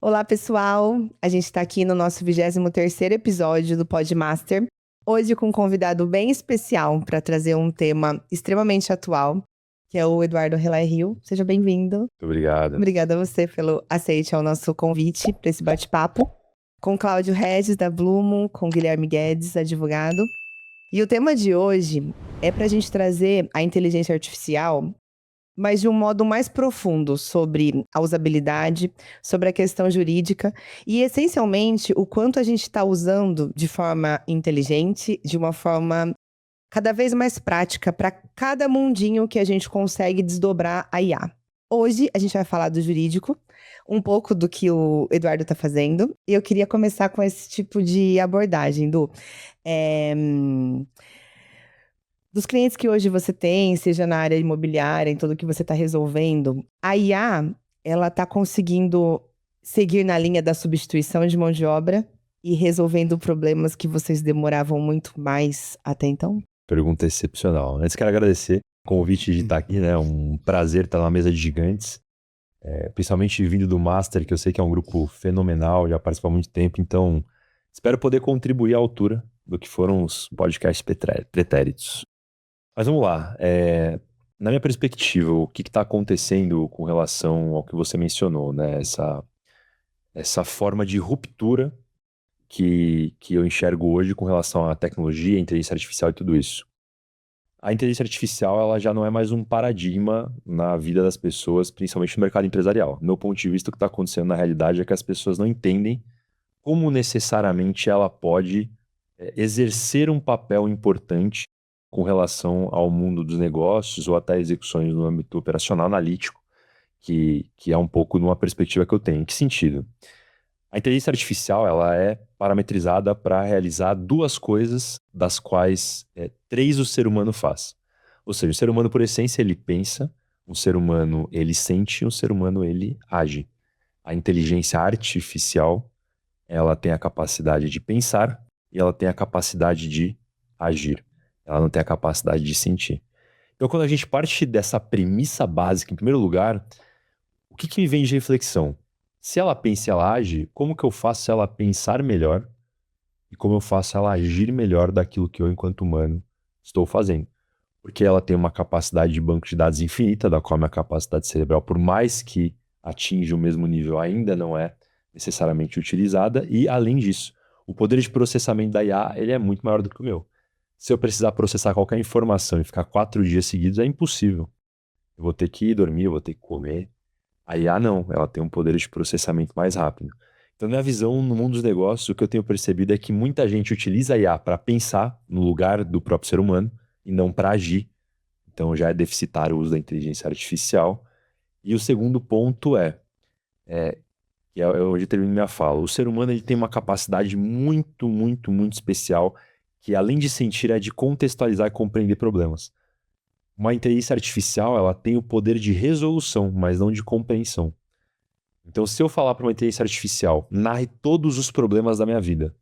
Olá, pessoal! A gente está aqui no nosso 23º episódio do Podmaster. Hoje com um convidado bem especial para trazer um tema extremamente atual, que é o Eduardo Relay Rio. Seja bem-vindo. Muito obrigado. Obrigada a você pelo aceite ao nosso convite para esse bate-papo. Com Cláudio Regis, da Blumo, com Guilherme Guedes, advogado. E o tema de hoje é para a gente trazer a inteligência artificial, mas de um modo mais profundo, sobre a usabilidade, sobre a questão jurídica e, essencialmente, o quanto a gente está usando de forma inteligente, de uma forma cada vez mais prática para cada mundinho que a gente consegue desdobrar a IA. Hoje a gente vai falar do jurídico, um pouco do que o Eduardo está fazendo, e eu queria começar com esse tipo de abordagem, dos clientes que hoje você tem, seja na área imobiliária, em tudo que você está resolvendo, a IA, ela está conseguindo seguir na linha da substituição de mão de obra e resolvendo problemas que vocês demoravam muito mais até então? Pergunta excepcional. Antes quero agradecer o convite de estar aqui, né? Um prazer estar na mesa de gigantes, principalmente vindo do Master, que eu sei que é um grupo fenomenal, já participa há muito tempo, então espero poder contribuir à altura do que foram os podcasts pretéritos. Mas vamos lá. Na minha perspectiva, o que está acontecendo com relação ao que você mencionou, né? Essa forma de ruptura que eu enxergo hoje com relação à tecnologia, inteligência artificial e tudo isso. A inteligência artificial, ela já não é mais um paradigma na vida das pessoas, principalmente no mercado empresarial. Do meu ponto de vista, o que está acontecendo na realidade é que as pessoas não entendem como necessariamente ela pode exercer um papel importante com relação ao mundo dos negócios ou até execuções no âmbito operacional analítico, que é um pouco numa perspectiva que eu tenho. Em que sentido? A inteligência artificial, ela é parametrizada para realizar duas coisas, das quais três o ser humano faz. Ou seja, o ser humano, por essência, ele pensa, o ser humano, ele sente, e o ser humano, ele age. A inteligência artificial, ela tem a capacidade de pensar e ela tem a capacidade de agir. Ela não tem a capacidade de sentir. Então, quando a gente parte dessa premissa básica, em primeiro lugar, o que me vem de reflexão? Se ela pensa e ela age, como que eu faço ela pensar melhor e como eu faço ela agir melhor daquilo que eu, enquanto humano, estou fazendo? Porque ela tem uma capacidade de banco de dados infinita, da qual a minha capacidade cerebral, por mais que atinja o mesmo nível, ainda não é necessariamente utilizada. E, além disso, o poder de processamento da IA ele é muito maior do que o meu. Se eu precisar processar qualquer informação e ficar 4 dias seguidos, é impossível. Eu vou ter que ir dormir, eu vou ter que comer. A IA não, ela tem um poder de processamento mais rápido. Então, na minha visão, no mundo dos negócios, o que eu tenho percebido é que muita gente utiliza a IA para pensar no lugar do próprio ser humano e não para agir. Então, já é deficitário o uso da inteligência artificial. E o segundo ponto que é onde eu termino minha fala, o ser humano ele tem uma capacidade muito, muito, muito especial que, além de sentir, é de contextualizar e compreender problemas. Uma inteligência artificial, ela tem o poder de resolução, mas não de compreensão. Então, se eu falar para uma inteligência artificial, narre todos os problemas da minha vida,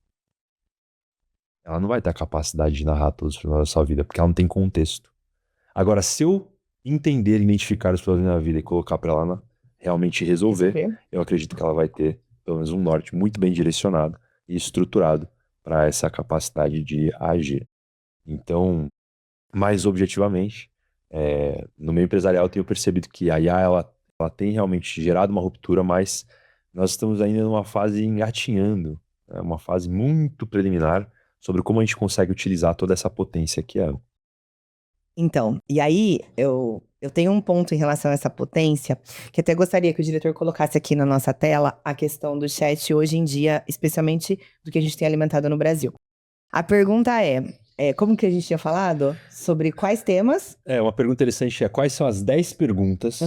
ela não vai ter a capacidade de narrar todos os problemas da sua vida, porque ela não tem contexto. Agora, se eu entender e identificar os problemas da minha vida e colocar para ela realmente resolver, eu acredito que ela vai ter, pelo menos, um norte muito bem direcionado e estruturado para essa capacidade de agir. Então, mais objetivamente, no meio empresarial eu tenho percebido que a IA ela tem realmente gerado uma ruptura, mas nós estamos ainda numa fase engatinhando, né, uma fase muito preliminar sobre como a gente consegue utilizar toda essa potência que é. Então, e aí eu tenho um ponto em relação a essa potência, que até gostaria que o diretor colocasse aqui na nossa tela a questão do chat hoje em dia, especialmente do que a gente tem alimentado no Brasil. A pergunta como que a gente tinha falado? Sobre quais temas? Uma pergunta interessante quais são as 10 perguntas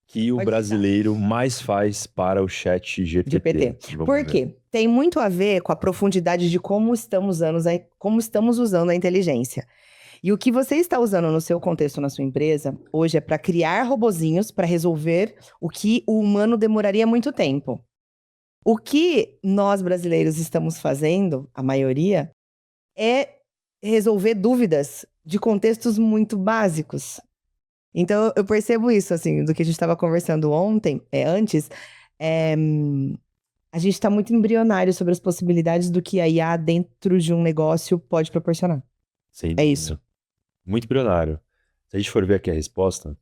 que o Pode brasileiro mais faz para o chat GPT? Por quê? Tem muito a ver com a profundidade de como estamos usando a inteligência. E o que você está usando no seu contexto, na sua empresa, hoje é para criar robozinhos para resolver o que o humano demoraria muito tempo. O que nós brasileiros estamos fazendo, a maioria, é resolver dúvidas de contextos muito básicos. Então, eu percebo isso, assim, do que a gente estava conversando antes, A gente está muito embrionário sobre as possibilidades do que a IA dentro de um negócio pode proporcionar. Sem É dúvida. isso. Muito bilionário. Se a gente for ver aqui a resposta,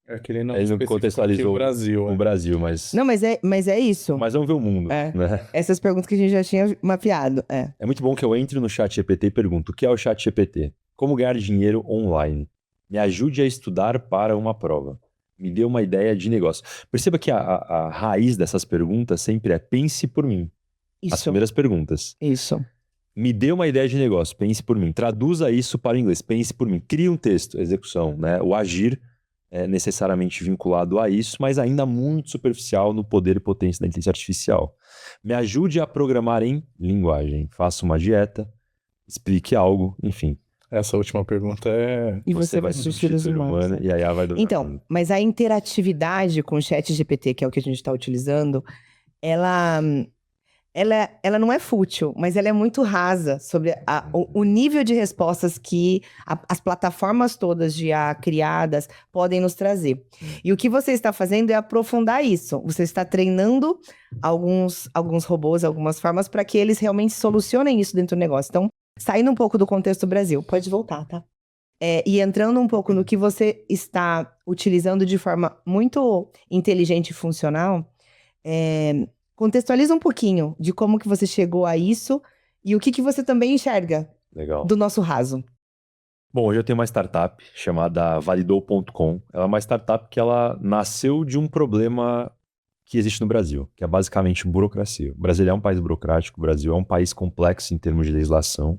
É que ele não ele não especificou aqui contextualizou o Brasil. o Brasil, mas Não, mas é isso. vamos ver o mundo, É. né? Essas perguntas que a gente já tinha mapeado. É muito bom que eu entre no ChatGPT e pergunto: o que é o ChatGPT? Como ganhar dinheiro online? Me ajude a estudar para uma prova. Me dê uma ideia de negócio. Perceba que a raiz dessas perguntas sempre é pense por mim. As Isso. primeiras perguntas. Isso. Me dê uma ideia de negócio, pense por mim. Traduza isso para o inglês, pense por mim. Crie um texto, execução, né? O agir é necessariamente vinculado a isso, mas ainda muito superficial no poder e potência da inteligência artificial. Me ajude a programar em linguagem. Faça uma dieta, explique algo, enfim. Essa última pergunta é... E você vai substituir os humanos. E aí ela vai dominar Então, tudo. mas a interatividade com o ChatGPT, que é o que a gente está utilizando, ela não é fútil, mas ela é muito rasa sobre o nível de respostas que as plataformas todas de IA criadas podem nos trazer. E o que você está fazendo é aprofundar isso. Você está treinando alguns robôs, algumas formas, para que eles realmente solucionem isso dentro do negócio. Então, saindo um pouco do contexto Brasil, pode voltar, tá? E entrando um pouco no que você está utilizando de forma muito inteligente e funcional, contextualiza um pouquinho de como que você chegou a isso e o que você também enxerga Legal. do nosso raso. Bom, hoje eu tenho uma startup chamada Validou.com. Ela é uma startup que ela nasceu de um problema que existe no Brasil, que é basicamente burocracia. O Brasil é um país burocrático, o Brasil é um país complexo em termos de legislação.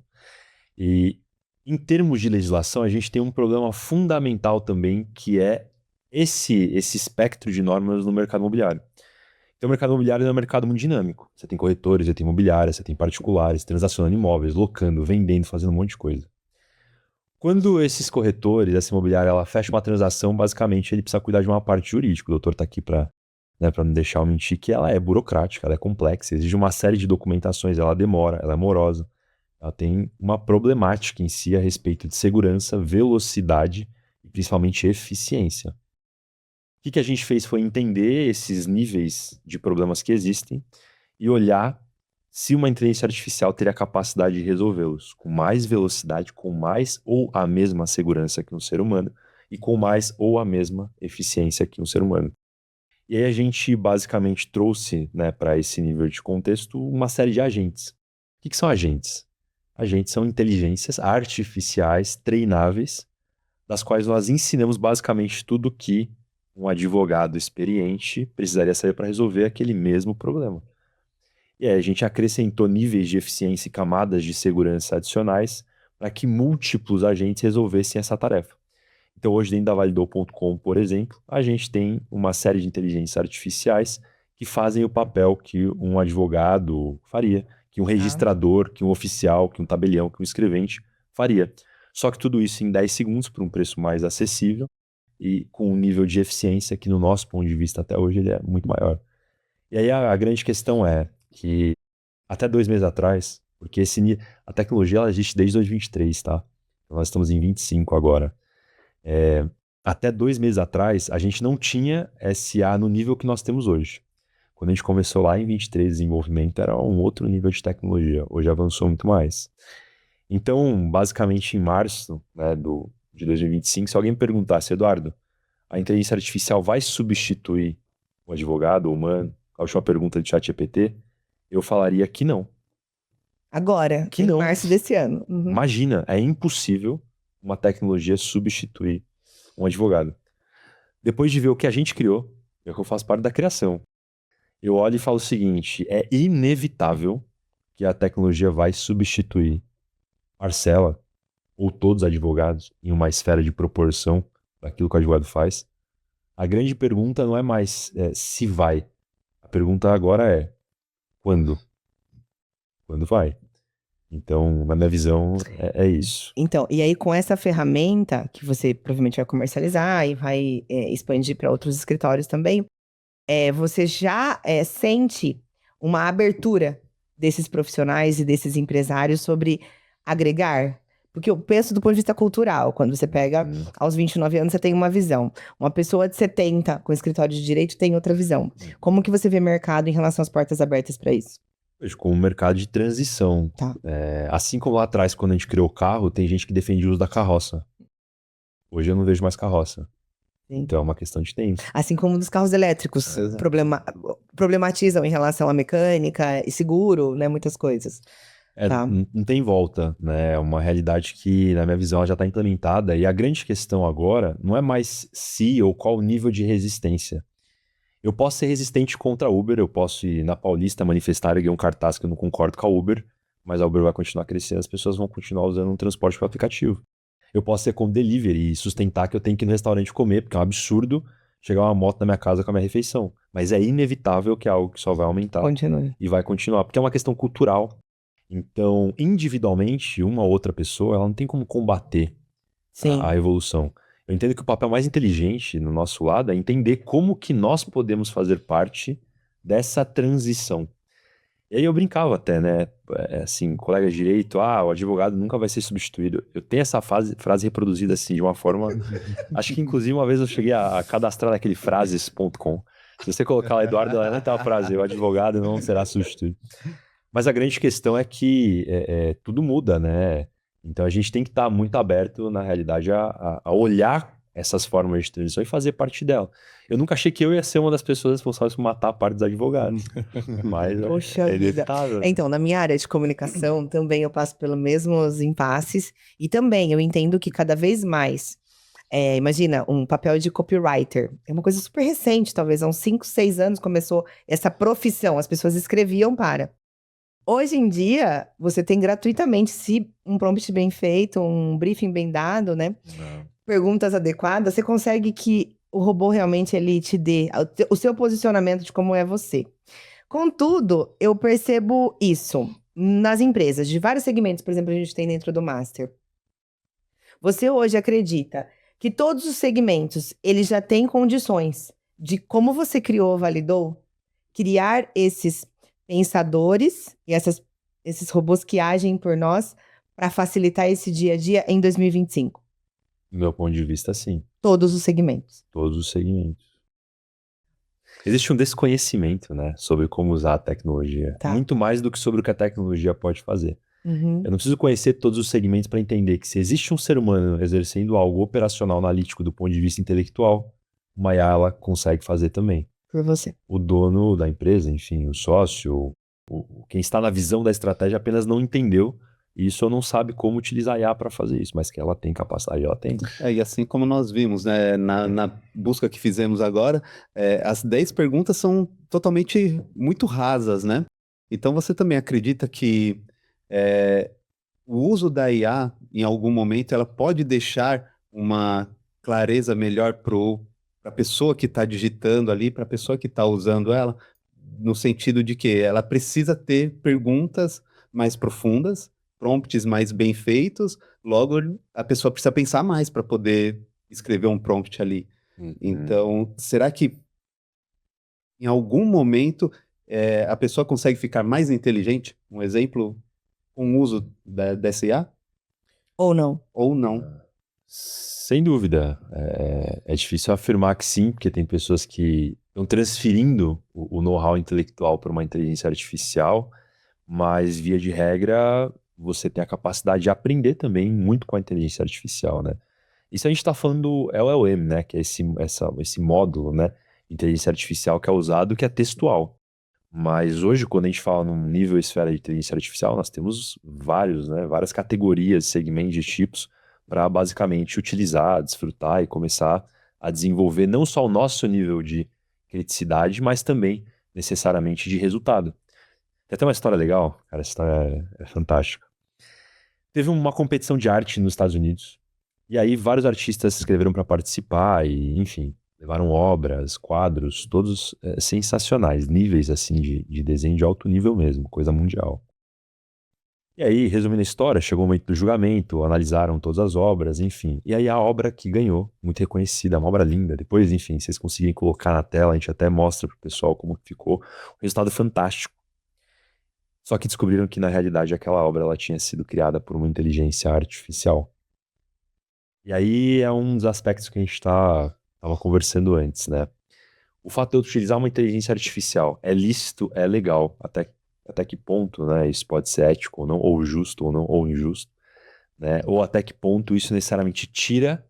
E em termos de legislação, a gente tem um problema fundamental também, que é esse espectro de normas no mercado imobiliário. Então, o mercado imobiliário é um mercado muito dinâmico. Você tem corretores, você tem imobiliárias, você tem particulares, transacionando imóveis, locando, vendendo, fazendo um monte de coisa. Quando esses corretores, essa imobiliária, ela fecha uma transação, basicamente ele precisa cuidar de uma parte jurídica. O doutor está aqui para não deixar eu mentir, que ela é burocrática, ela é complexa, exige uma série de documentações, ela demora, ela é morosa. Ela tem uma problemática em si a respeito de segurança, velocidade e principalmente eficiência. O que a gente fez foi entender esses níveis de problemas que existem e olhar se uma inteligência artificial teria a capacidade de resolvê-los com mais velocidade, com mais ou a mesma segurança que um ser humano e com mais ou a mesma eficiência que um ser humano. E aí a gente basicamente trouxe, né, para esse nível de contexto uma série de agentes. O que são agentes? Agentes são inteligências artificiais treináveis, das quais nós ensinamos basicamente tudo que um advogado experiente precisaria saber para resolver aquele mesmo problema. E aí a gente acrescentou níveis de eficiência e camadas de segurança adicionais para que múltiplos agentes resolvessem essa tarefa. Então hoje dentro da Validou.com, por exemplo, a gente tem uma série de inteligências artificiais que fazem o papel que um advogado faria, que um registrador, que um oficial, que um tabelião, que um escrevente faria. Só que tudo isso em 10 segundos por um preço mais acessível e com um nível de eficiência que no nosso ponto de vista até hoje ele é muito maior. E aí a grande questão é que até 2 meses atrás, porque a tecnologia ela existe desde 2023, tá? Nós estamos em 25 agora. Até 2 meses atrás, a gente não tinha SA no nível que nós temos hoje. Quando a gente começou lá em 23, desenvolvimento era um outro nível de tecnologia. Hoje avançou muito mais. Então, basicamente, em março, né, de 2025, se alguém me perguntasse, Eduardo, a inteligência artificial vai substituir o advogado, o humano? A última pergunta de ChatGPT, eu falaria que não. Agora, Que em não. março desse ano. Uhum. Imagina, é impossível uma tecnologia substituir um advogado. Depois de ver o que a gente criou, é que eu faço parte da criação, eu olho e falo o seguinte, é inevitável que a tecnologia vai substituir parcela ou todos os advogados em uma esfera de proporção daquilo que o advogado faz. A grande pergunta não é mais se vai. A pergunta agora é quando? Quando vai? Então, na minha visão, é isso. Então, e aí com essa ferramenta, que você provavelmente vai comercializar e vai expandir para outros escritórios também, você já sente uma abertura desses profissionais e desses empresários sobre agregar? Porque eu penso do ponto de vista cultural. Quando você pega aos 29 anos, você tem uma visão. Uma pessoa de 70 com escritório de direito tem outra visão. Como que você vê mercado em relação às portas abertas para isso? Vejo como um mercado de transição. Tá. Assim como lá atrás, quando a gente criou o carro, tem gente que defendia o uso da carroça. Hoje eu não vejo mais carroça. Sim. Então é uma questão de tempo. Assim como dos carros elétricos. Exato. Problematizam em relação à mecânica e seguro, né? Muitas coisas. Tá. Não tem volta, né? É uma realidade que, na minha visão, ela já está implementada. E a grande questão agora não é mais se ou qual o nível de resistência. Eu posso ser resistente contra a Uber, eu posso ir na Paulista manifestar e ganhar um cartaz que eu não concordo com a Uber, mas a Uber vai continuar crescendo, as pessoas vão continuar usando um transporte por aplicativo. Eu posso ser como delivery e sustentar que eu tenho que ir no restaurante comer, porque é um absurdo chegar uma moto na minha casa com a minha refeição. Mas é inevitável que é algo que só vai aumentar. Continue. E vai continuar, porque é uma questão cultural. Então, individualmente, uma outra pessoa, ela não tem como combater a evolução. Eu entendo que o papel mais inteligente no nosso lado é entender como que nós podemos fazer parte dessa transição. E aí eu brincava até, né? Assim, colega de direito, o advogado nunca vai ser substituído. Eu tenho essa frase reproduzida assim, de uma forma... Acho que inclusive uma vez eu cheguei a cadastrar naquele frases.com. Se você colocar lá Eduardo Helena, tem uma frase, o advogado não será substituído. Mas a grande questão é que tudo muda, né? Então a gente tem que estar muito aberto, na realidade, a olhar essas formas de transição e fazer parte dela. Eu nunca achei que eu ia ser uma das pessoas responsáveis por matar a parte dos advogados. Mas Poxa é vida. inevitável. Então, na minha área de comunicação, também eu passo pelos mesmos impasses. E também eu entendo que cada vez mais... imagina, um papel de copywriter. É uma coisa super recente, talvez há uns 5, 6 anos começou essa profissão. As pessoas escreviam para... Hoje em dia, você tem gratuitamente, se um prompt bem feito, um briefing bem dado, né? Perguntas adequadas, você consegue que o robô realmente ele te dê o seu posicionamento de como é você. Contudo, eu percebo isso nas empresas, de vários segmentos, por exemplo, a gente tem dentro do Master. Você hoje acredita que todos os segmentos, eles já têm condições de, como você criou, validou, criar esses pensadores e esses robôs que agem por nós para facilitar esse dia a dia em 2025? Do meu ponto de vista, sim. Todos os segmentos. Todos os segmentos. Existe um desconhecimento, né, sobre como usar a tecnologia. Tá. Muito mais do que sobre o que a tecnologia pode fazer. Uhum. Eu não preciso conhecer todos os segmentos para entender que se existe um ser humano exercendo algo operacional, analítico do ponto de vista intelectual, uma IA ela consegue fazer também. Por você. O dono da empresa, enfim, o sócio, quem está na visão da estratégia apenas não entendeu isso ou não sabe como utilizar a IA para fazer isso, mas que ela tem capacidade, ela tem. E assim como nós vimos, né, na busca que fizemos agora, as 10 perguntas são totalmente muito rasas, né? Então você também acredita que o uso da IA, em algum momento, ela pode deixar uma clareza melhor para a pessoa que está digitando ali, para a pessoa que está usando ela, no sentido de que ela precisa ter perguntas mais profundas, prompts mais bem feitos, logo a pessoa precisa pensar mais para poder escrever um prompt ali. Então, será que em algum momento a pessoa consegue ficar mais inteligente? Um exemplo, com o uso dessa IA? Ou não? Ou não? Sem dúvida. É difícil afirmar que sim, porque tem pessoas que estão transferindo o know-how intelectual para uma inteligência artificial, mas, via de regra, você tem a capacidade de aprender também muito com a inteligência artificial, né? Isso a gente está falando do LLM, né? Que é esse módulo, né, de inteligência artificial que é usado, que é textual. Mas hoje, quando a gente fala num nível esfera de inteligência artificial, nós temos várias categorias, segmentos de tipos para basicamente utilizar, desfrutar e começar a desenvolver não só o nosso nível de criticidade, mas também necessariamente de resultado. Tem até uma história legal, cara, essa história é fantástica. Teve uma competição de arte nos Estados Unidos, e aí vários artistas se inscreveram para participar e, enfim, levaram obras, quadros, todos sensacionais, níveis assim de desenho de alto nível mesmo, coisa mundial. E aí, resumindo a história, chegou o momento do julgamento, analisaram todas as obras, enfim. E aí a obra que ganhou, muito reconhecida, uma obra linda. Depois, enfim, vocês conseguirem colocar na tela, a gente até mostra pro pessoal como ficou. O resultado fantástico. Só que descobriram que, na realidade, aquela obra ela tinha sido criada por uma inteligência artificial. E aí é um dos aspectos que a gente tava conversando antes, né? O fato de eu utilizar uma inteligência artificial é lícito, é legal. Até que ponto, né? Isso pode ser ético ou não, ou justo ou não, ou injusto, né? Ou até que ponto isso necessariamente tira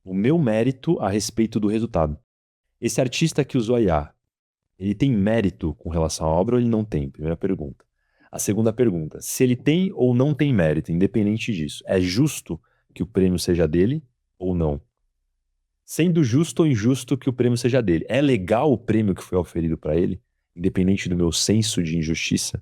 o meu mérito a respeito do resultado. Esse artista que usou a IA, ele tem mérito com relação à obra ou ele não tem? Primeira pergunta. A segunda pergunta, se ele tem ou não tem mérito, independente disso, é justo que o prêmio seja dele ou não? Sendo justo ou injusto que o prêmio seja dele, é legal o prêmio que foi oferido para ele, independente do meu senso de injustiça?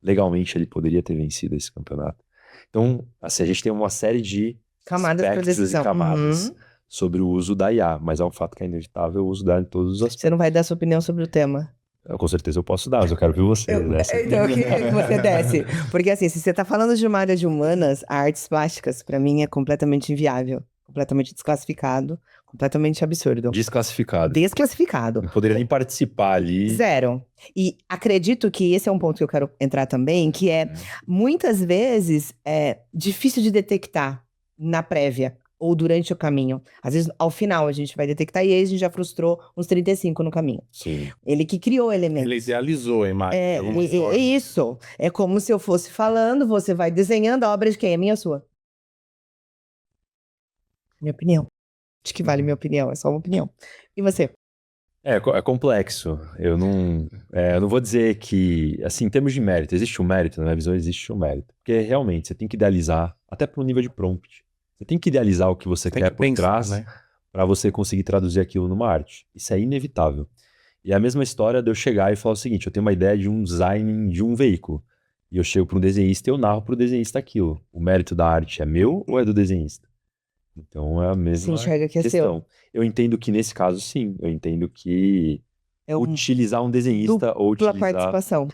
Legalmente ele poderia ter vencido esse campeonato. Então, assim, a gente tem uma série de Camadas para aspectos e decisão. camadas sobre o uso da IA, mas é um fato que é inevitável o uso dela em todos os aspectos. Você não vai dar sua opinião sobre o tema. Com certeza eu posso dar, mas eu quero ver você, né? Então eu queria que você desse. Porque assim, se você tá falando de uma área de humanas, artes plásticas, pra mim, é completamente inviável. Completamente desclassificado. Completamente absurdo. Desclassificado. Desclassificado. Não poderia nem participar ali. Zero. E acredito que esse é um ponto que eu quero entrar também, que é, muitas vezes, é difícil de detectar na prévia ou durante o caminho. Às vezes, ao final, a gente vai detectar e aí a gente já frustrou uns 35 no caminho. Sim. Ele que criou elementos. Ele idealizou a imagem. É, de alguma é forma. isso. É como se eu fosse falando, você vai desenhando, a obra de quem? É minha ou sua? Minha opinião. De que vale minha opinião? É só uma opinião. E você? É complexo. Eu não vou dizer que, assim, em termos de mérito, existe um mérito, na minha visão existe um mérito. Porque realmente você tem que idealizar, até para um nível de prompt. Você tem que idealizar o que você Tem quer que por pensar, trás né? para você conseguir traduzir aquilo numa arte. Isso é inevitável. E é a mesma história de eu chegar e falar o seguinte, eu tenho uma ideia de um design de um veículo. E eu chego para um desenhista e eu narro para o desenhista aquilo. O mérito da arte é meu ou é do desenhista? Então é a Se mesma enxerga que é questão. seu. Eu entendo que nesse caso, sim. Eu entendo que É uma utilizar um desenhista ou dupla utilizar... participação.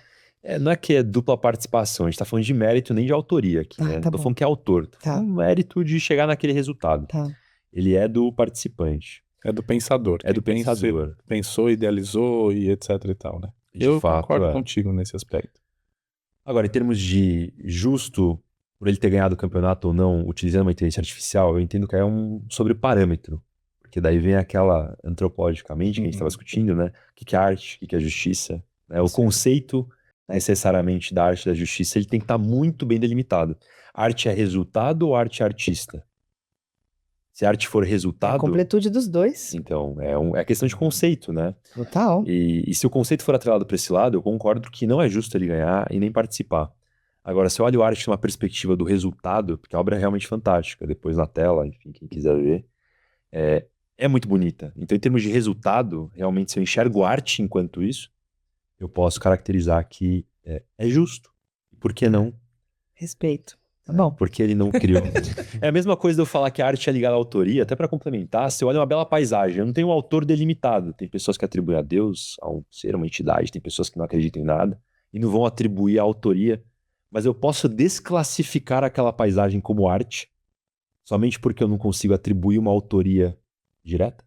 não é que é dupla participação, a gente tá falando de mérito nem de autoria aqui, né? Tá Não tô bom. falando que é autor, tô Tá. falando mérito de chegar naquele resultado. Tá. Ele é do participante, É do pensador. é do que pensador. Pensou, idealizou e etc e tal, né? De Eu fato, concordo é. contigo nesse aspecto. Agora, em termos de justo por ele ter ganhado o campeonato ou não, utilizando uma inteligência artificial, eu entendo que é um sobreparâmetro. Porque daí vem aquela, antropologicamente, que a gente estava discutindo, né? O que é arte, o que é justiça. Né? O conceito, necessariamente, da arte e da justiça, ele tem que estar muito bem delimitado. Arte é resultado ou arte é artista? Se a arte for É a resultado, completude dos dois. então é questão de conceito, né? Total. E se o conceito for atrelado para esse lado, eu concordo que não é justo ele ganhar e nem participar. Agora, se eu olho a arte numa perspectiva do resultado, porque a obra é realmente fantástica, depois na tela, enfim, quem quiser ver, é muito bonita. Então, em termos de resultado, realmente, se eu enxergo arte enquanto isso, eu posso caracterizar que é justo. Por que não? Respeito. Tá bom. Porque ele não criou. É a mesma coisa de eu falar que a arte é ligada à autoria, até para complementar, se eu olho uma bela paisagem, eu não tenho um autor delimitado. Tem pessoas que atribuem a Deus, a um ser, a uma entidade, tem pessoas que não acreditam em nada e não vão atribuir a autoria, mas eu posso desclassificar aquela paisagem como arte somente porque eu não consigo atribuir uma autoria direta?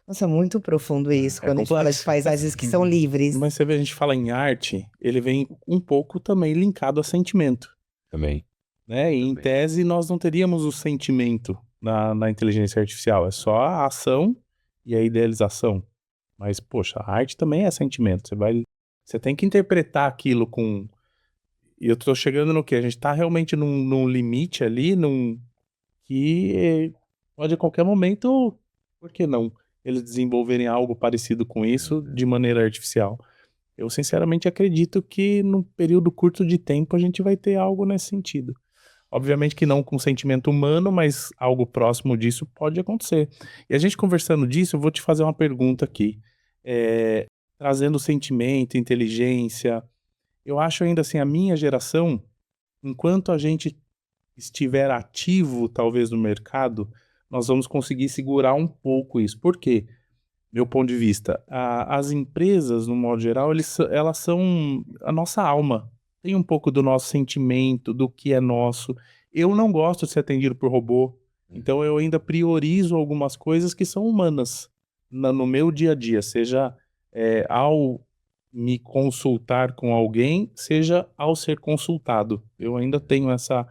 Nossa, muito profundo isso, quando a gente fala de complexo. paisagens que são livres. Mas você vê, a gente fala em arte, ele vem um pouco também linkado a sentimento. Também. Né? E em tese, nós não teríamos o sentimento na inteligência artificial. É só a ação e a idealização. Mas, poxa, a arte também é sentimento. Você tem que interpretar aquilo com... E eu tô chegando no quê? A gente tá realmente num limite ali, que pode a qualquer momento, por que não, eles desenvolverem algo parecido com isso de maneira artificial. Eu sinceramente acredito que num período curto de tempo a gente vai ter algo nesse sentido. Obviamente que não com sentimento humano, mas algo próximo disso pode acontecer. E a gente conversando disso, eu vou te fazer uma pergunta aqui. Trazendo sentimento, inteligência, eu acho ainda assim, a minha geração, enquanto a gente estiver ativo, talvez, no mercado, nós vamos conseguir segurar um pouco isso. Por quê? Meu ponto de vista, as empresas, no modo geral, elas são a nossa alma. Tem um pouco do nosso sentimento, do que é nosso. Eu não gosto de ser atendido por robô, então eu ainda priorizo algumas coisas que são humanas no meu dia a dia, seja ao me consultar com alguém, seja ao ser consultado. Eu ainda tenho essa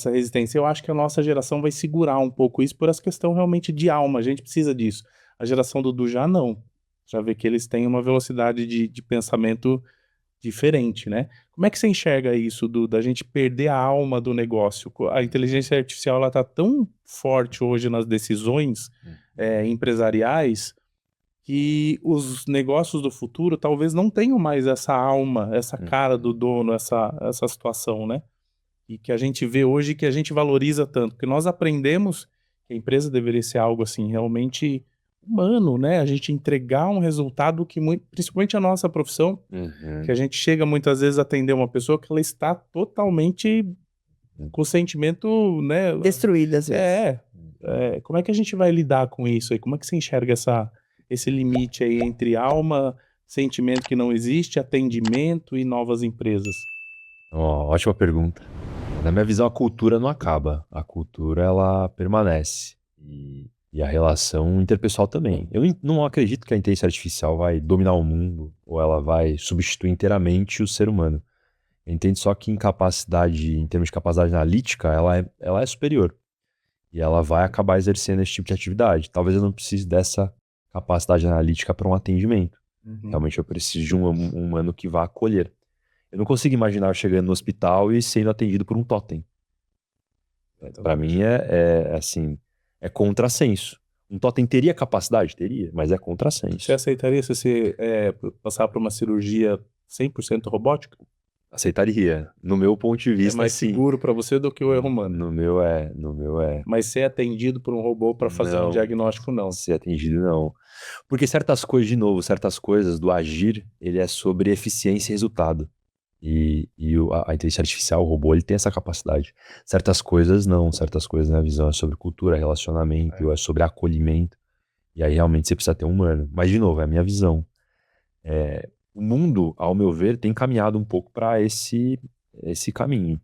resistência. Eu acho que a nossa geração vai segurar um pouco isso por essa questão realmente de alma. A gente precisa disso. A geração do já não. Já vê que eles têm uma velocidade de pensamento diferente, né? Como é que você enxerga isso da gente perder a alma do negócio? A inteligência artificial ela está tão forte hoje nas decisões empresariais que os negócios do futuro talvez não tenham mais essa alma, essa cara do dono, essa situação, né? E que a gente vê hoje que a gente valoriza tanto, porque nós aprendemos que a empresa deveria ser algo assim realmente humano, né? A gente entregar um resultado que principalmente a nossa profissão, que a gente chega muitas vezes a atender uma pessoa que ela está totalmente com o sentimento, né? Destruída, às vezes. Como é que a gente vai lidar com isso aí? Como é que você enxerga esse limite aí entre alma, sentimento que não existe, atendimento e novas empresas? Ótima pergunta. Na minha visão, a cultura não acaba. A cultura, ela permanece. E a relação interpessoal também. Eu não acredito que a inteligência artificial vai dominar o mundo ou ela vai substituir inteiramente o ser humano. Eu entendo só que em termos de capacidade analítica, ela é superior. E ela vai acabar exercendo esse tipo de atividade. Talvez eu não precise dessa capacidade analítica para um atendimento. Realmente eu preciso de um humano que vá acolher. Eu não consigo imaginar eu chegando no hospital e sendo atendido por um totem. Para mim é contrassenso. Um totem teria capacidade? Teria, mas é contrassenso. Você aceitaria se você passar por uma cirurgia 100% robótica? Aceitaria. No meu ponto de vista, É mais sim. seguro para você do que o erro humano. No meu é. Mas ser atendido por um robô para fazer um diagnóstico, não. Ser atendido, não. Porque certas coisas do agir, ele é sobre eficiência e resultado. E a inteligência artificial, o robô, ele tem essa capacidade. Certas coisas não. Certas coisas, na visão, é sobre cultura, relacionamento, é sobre acolhimento. E aí, realmente, você precisa ter um humano. Mas, de novo, é a minha visão. O mundo, ao meu ver, tem caminhado um pouco para esse caminho.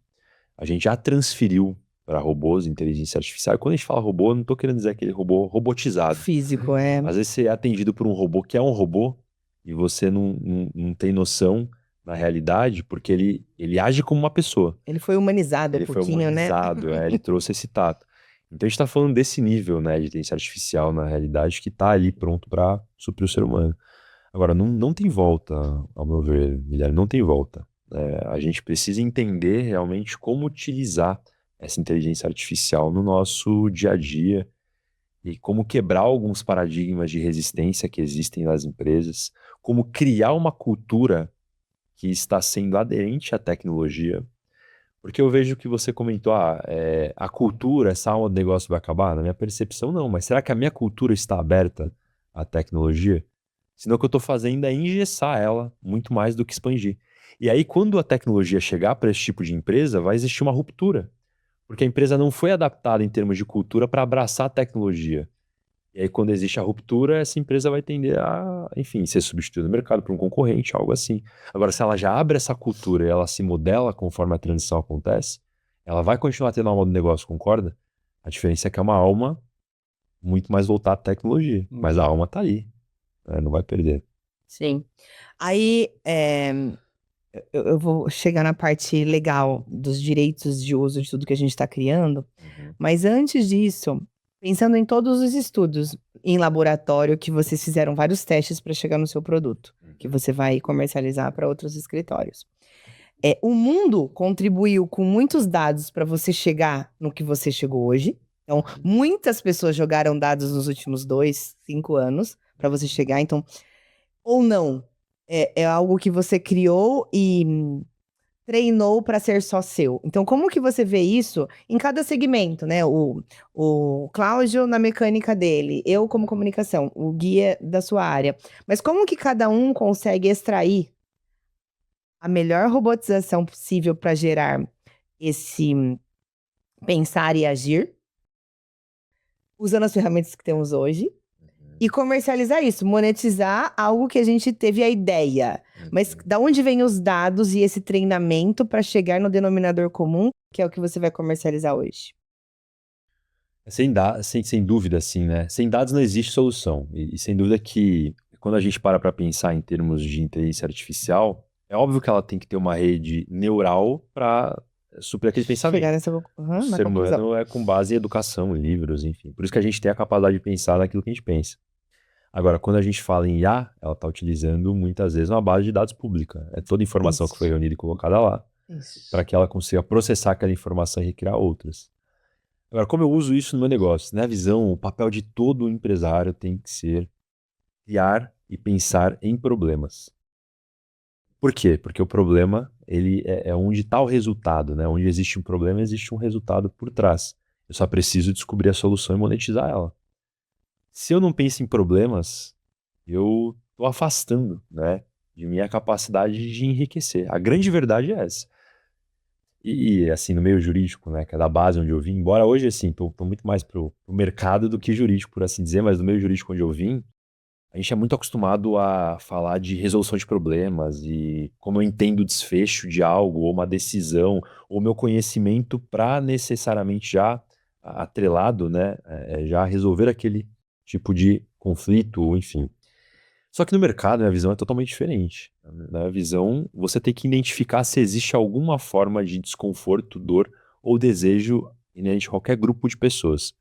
A gente já transferiu para robôs, inteligência artificial. E quando a gente fala robô, eu não estou querendo dizer aquele robô robotizado. Físico, Às vezes você é atendido por um robô que é um robô e você não tem noção na realidade, porque ele age como uma pessoa. Ele foi humanizado Ele um pouquinho, né? foi humanizado, ele trouxe esse tato. Então a gente está falando desse nível, né, de inteligência artificial na realidade que está ali pronto para suprir o ser humano. Agora, não tem volta, ao meu ver, Guilherme, não tem volta. A gente precisa entender realmente como utilizar essa inteligência artificial no nosso dia a dia e como quebrar alguns paradigmas de resistência que existem nas empresas, como criar uma cultura que está sendo aderente à tecnologia. Porque eu vejo que você comentou, a cultura, essa alma do negócio vai acabar? Na minha percepção, não. Mas será que a minha cultura está aberta à tecnologia? Senão o que eu estou fazendo é engessar ela muito mais do que expandir. E aí, quando a tecnologia chegar para esse tipo de empresa, vai existir uma ruptura. Porque a empresa não foi adaptada em termos de cultura para abraçar a tecnologia. E aí, quando existe a ruptura, essa empresa vai tender a, enfim, ser substituída no mercado por um concorrente, algo assim. Agora, se ela já abre essa cultura e ela se modela conforme a transição acontece, ela vai continuar tendo a alma do negócio, concorda? A diferença é que é uma alma muito mais voltada à tecnologia. Mas a alma tá ali. Não vai perder. Sim. Aí, eu vou chegar na parte legal dos direitos de uso de tudo que a gente está criando. Mas antes disso, pensando em todos os estudos em laboratório que vocês fizeram vários testes para chegar no seu produto, que você vai comercializar para outros escritórios. O mundo contribuiu com muitos dados para você chegar no que você chegou hoje. Então, muitas pessoas jogaram dados nos últimos 2, 5 anos para você chegar. Então, ou não, é algo que você criou e treinou para ser só seu. Então, como que você vê isso em cada segmento, né? O Cláudio na mecânica dele, eu como comunicação, o guia da sua área. Mas como que cada um consegue extrair a melhor robotização possível para gerar esse pensar e agir, usando as ferramentas que temos hoje, e comercializar isso, monetizar algo que a gente teve a ideia. Mas da onde vem os dados e esse treinamento para chegar no denominador comum, que é o que você vai comercializar hoje? Sem dúvida, sim, né? Sem dados não existe solução. E sem dúvida que quando a gente para pensar em termos de inteligência artificial, é óbvio que ela tem que ter uma rede neural para suprir aquele pensamento. Chegar O na ser conclusão. humano é com base em educação, em livros, enfim. Por isso que a gente tem a capacidade de pensar naquilo que a gente pensa. Agora, quando a gente fala em IA, ela está utilizando muitas vezes uma base de dados pública. É toda a informação que foi reunida e colocada lá, Isso. para que ela consiga processar aquela informação e recriar outras. Agora, como eu uso isso no meu negócio? Na visão, o papel de todo empresário tem que ser criar e pensar em problemas. Por quê? Porque o problema ele é onde está o resultado, né? Onde existe um problema, existe um resultado por trás. Eu só preciso descobrir a solução e monetizar ela. Se eu não penso em problemas, eu estou afastando, né, de minha capacidade de enriquecer. A grande verdade é essa. E assim, no meio jurídico, né, que é da base onde eu vim, embora hoje, assim, tô muito mais pro mercado do que jurídico, por assim dizer, mas no meio jurídico onde eu vim, a gente é muito acostumado a falar de resolução de problemas e como eu entendo o desfecho de algo, ou uma decisão, ou meu conhecimento para necessariamente já atrelado, né, já resolver aquele tipo de conflito, ou enfim. Só que no mercado, a visão é totalmente diferente. Na visão, você tem que identificar se existe alguma forma de desconforto, dor ou desejo inerente a qualquer grupo de pessoas.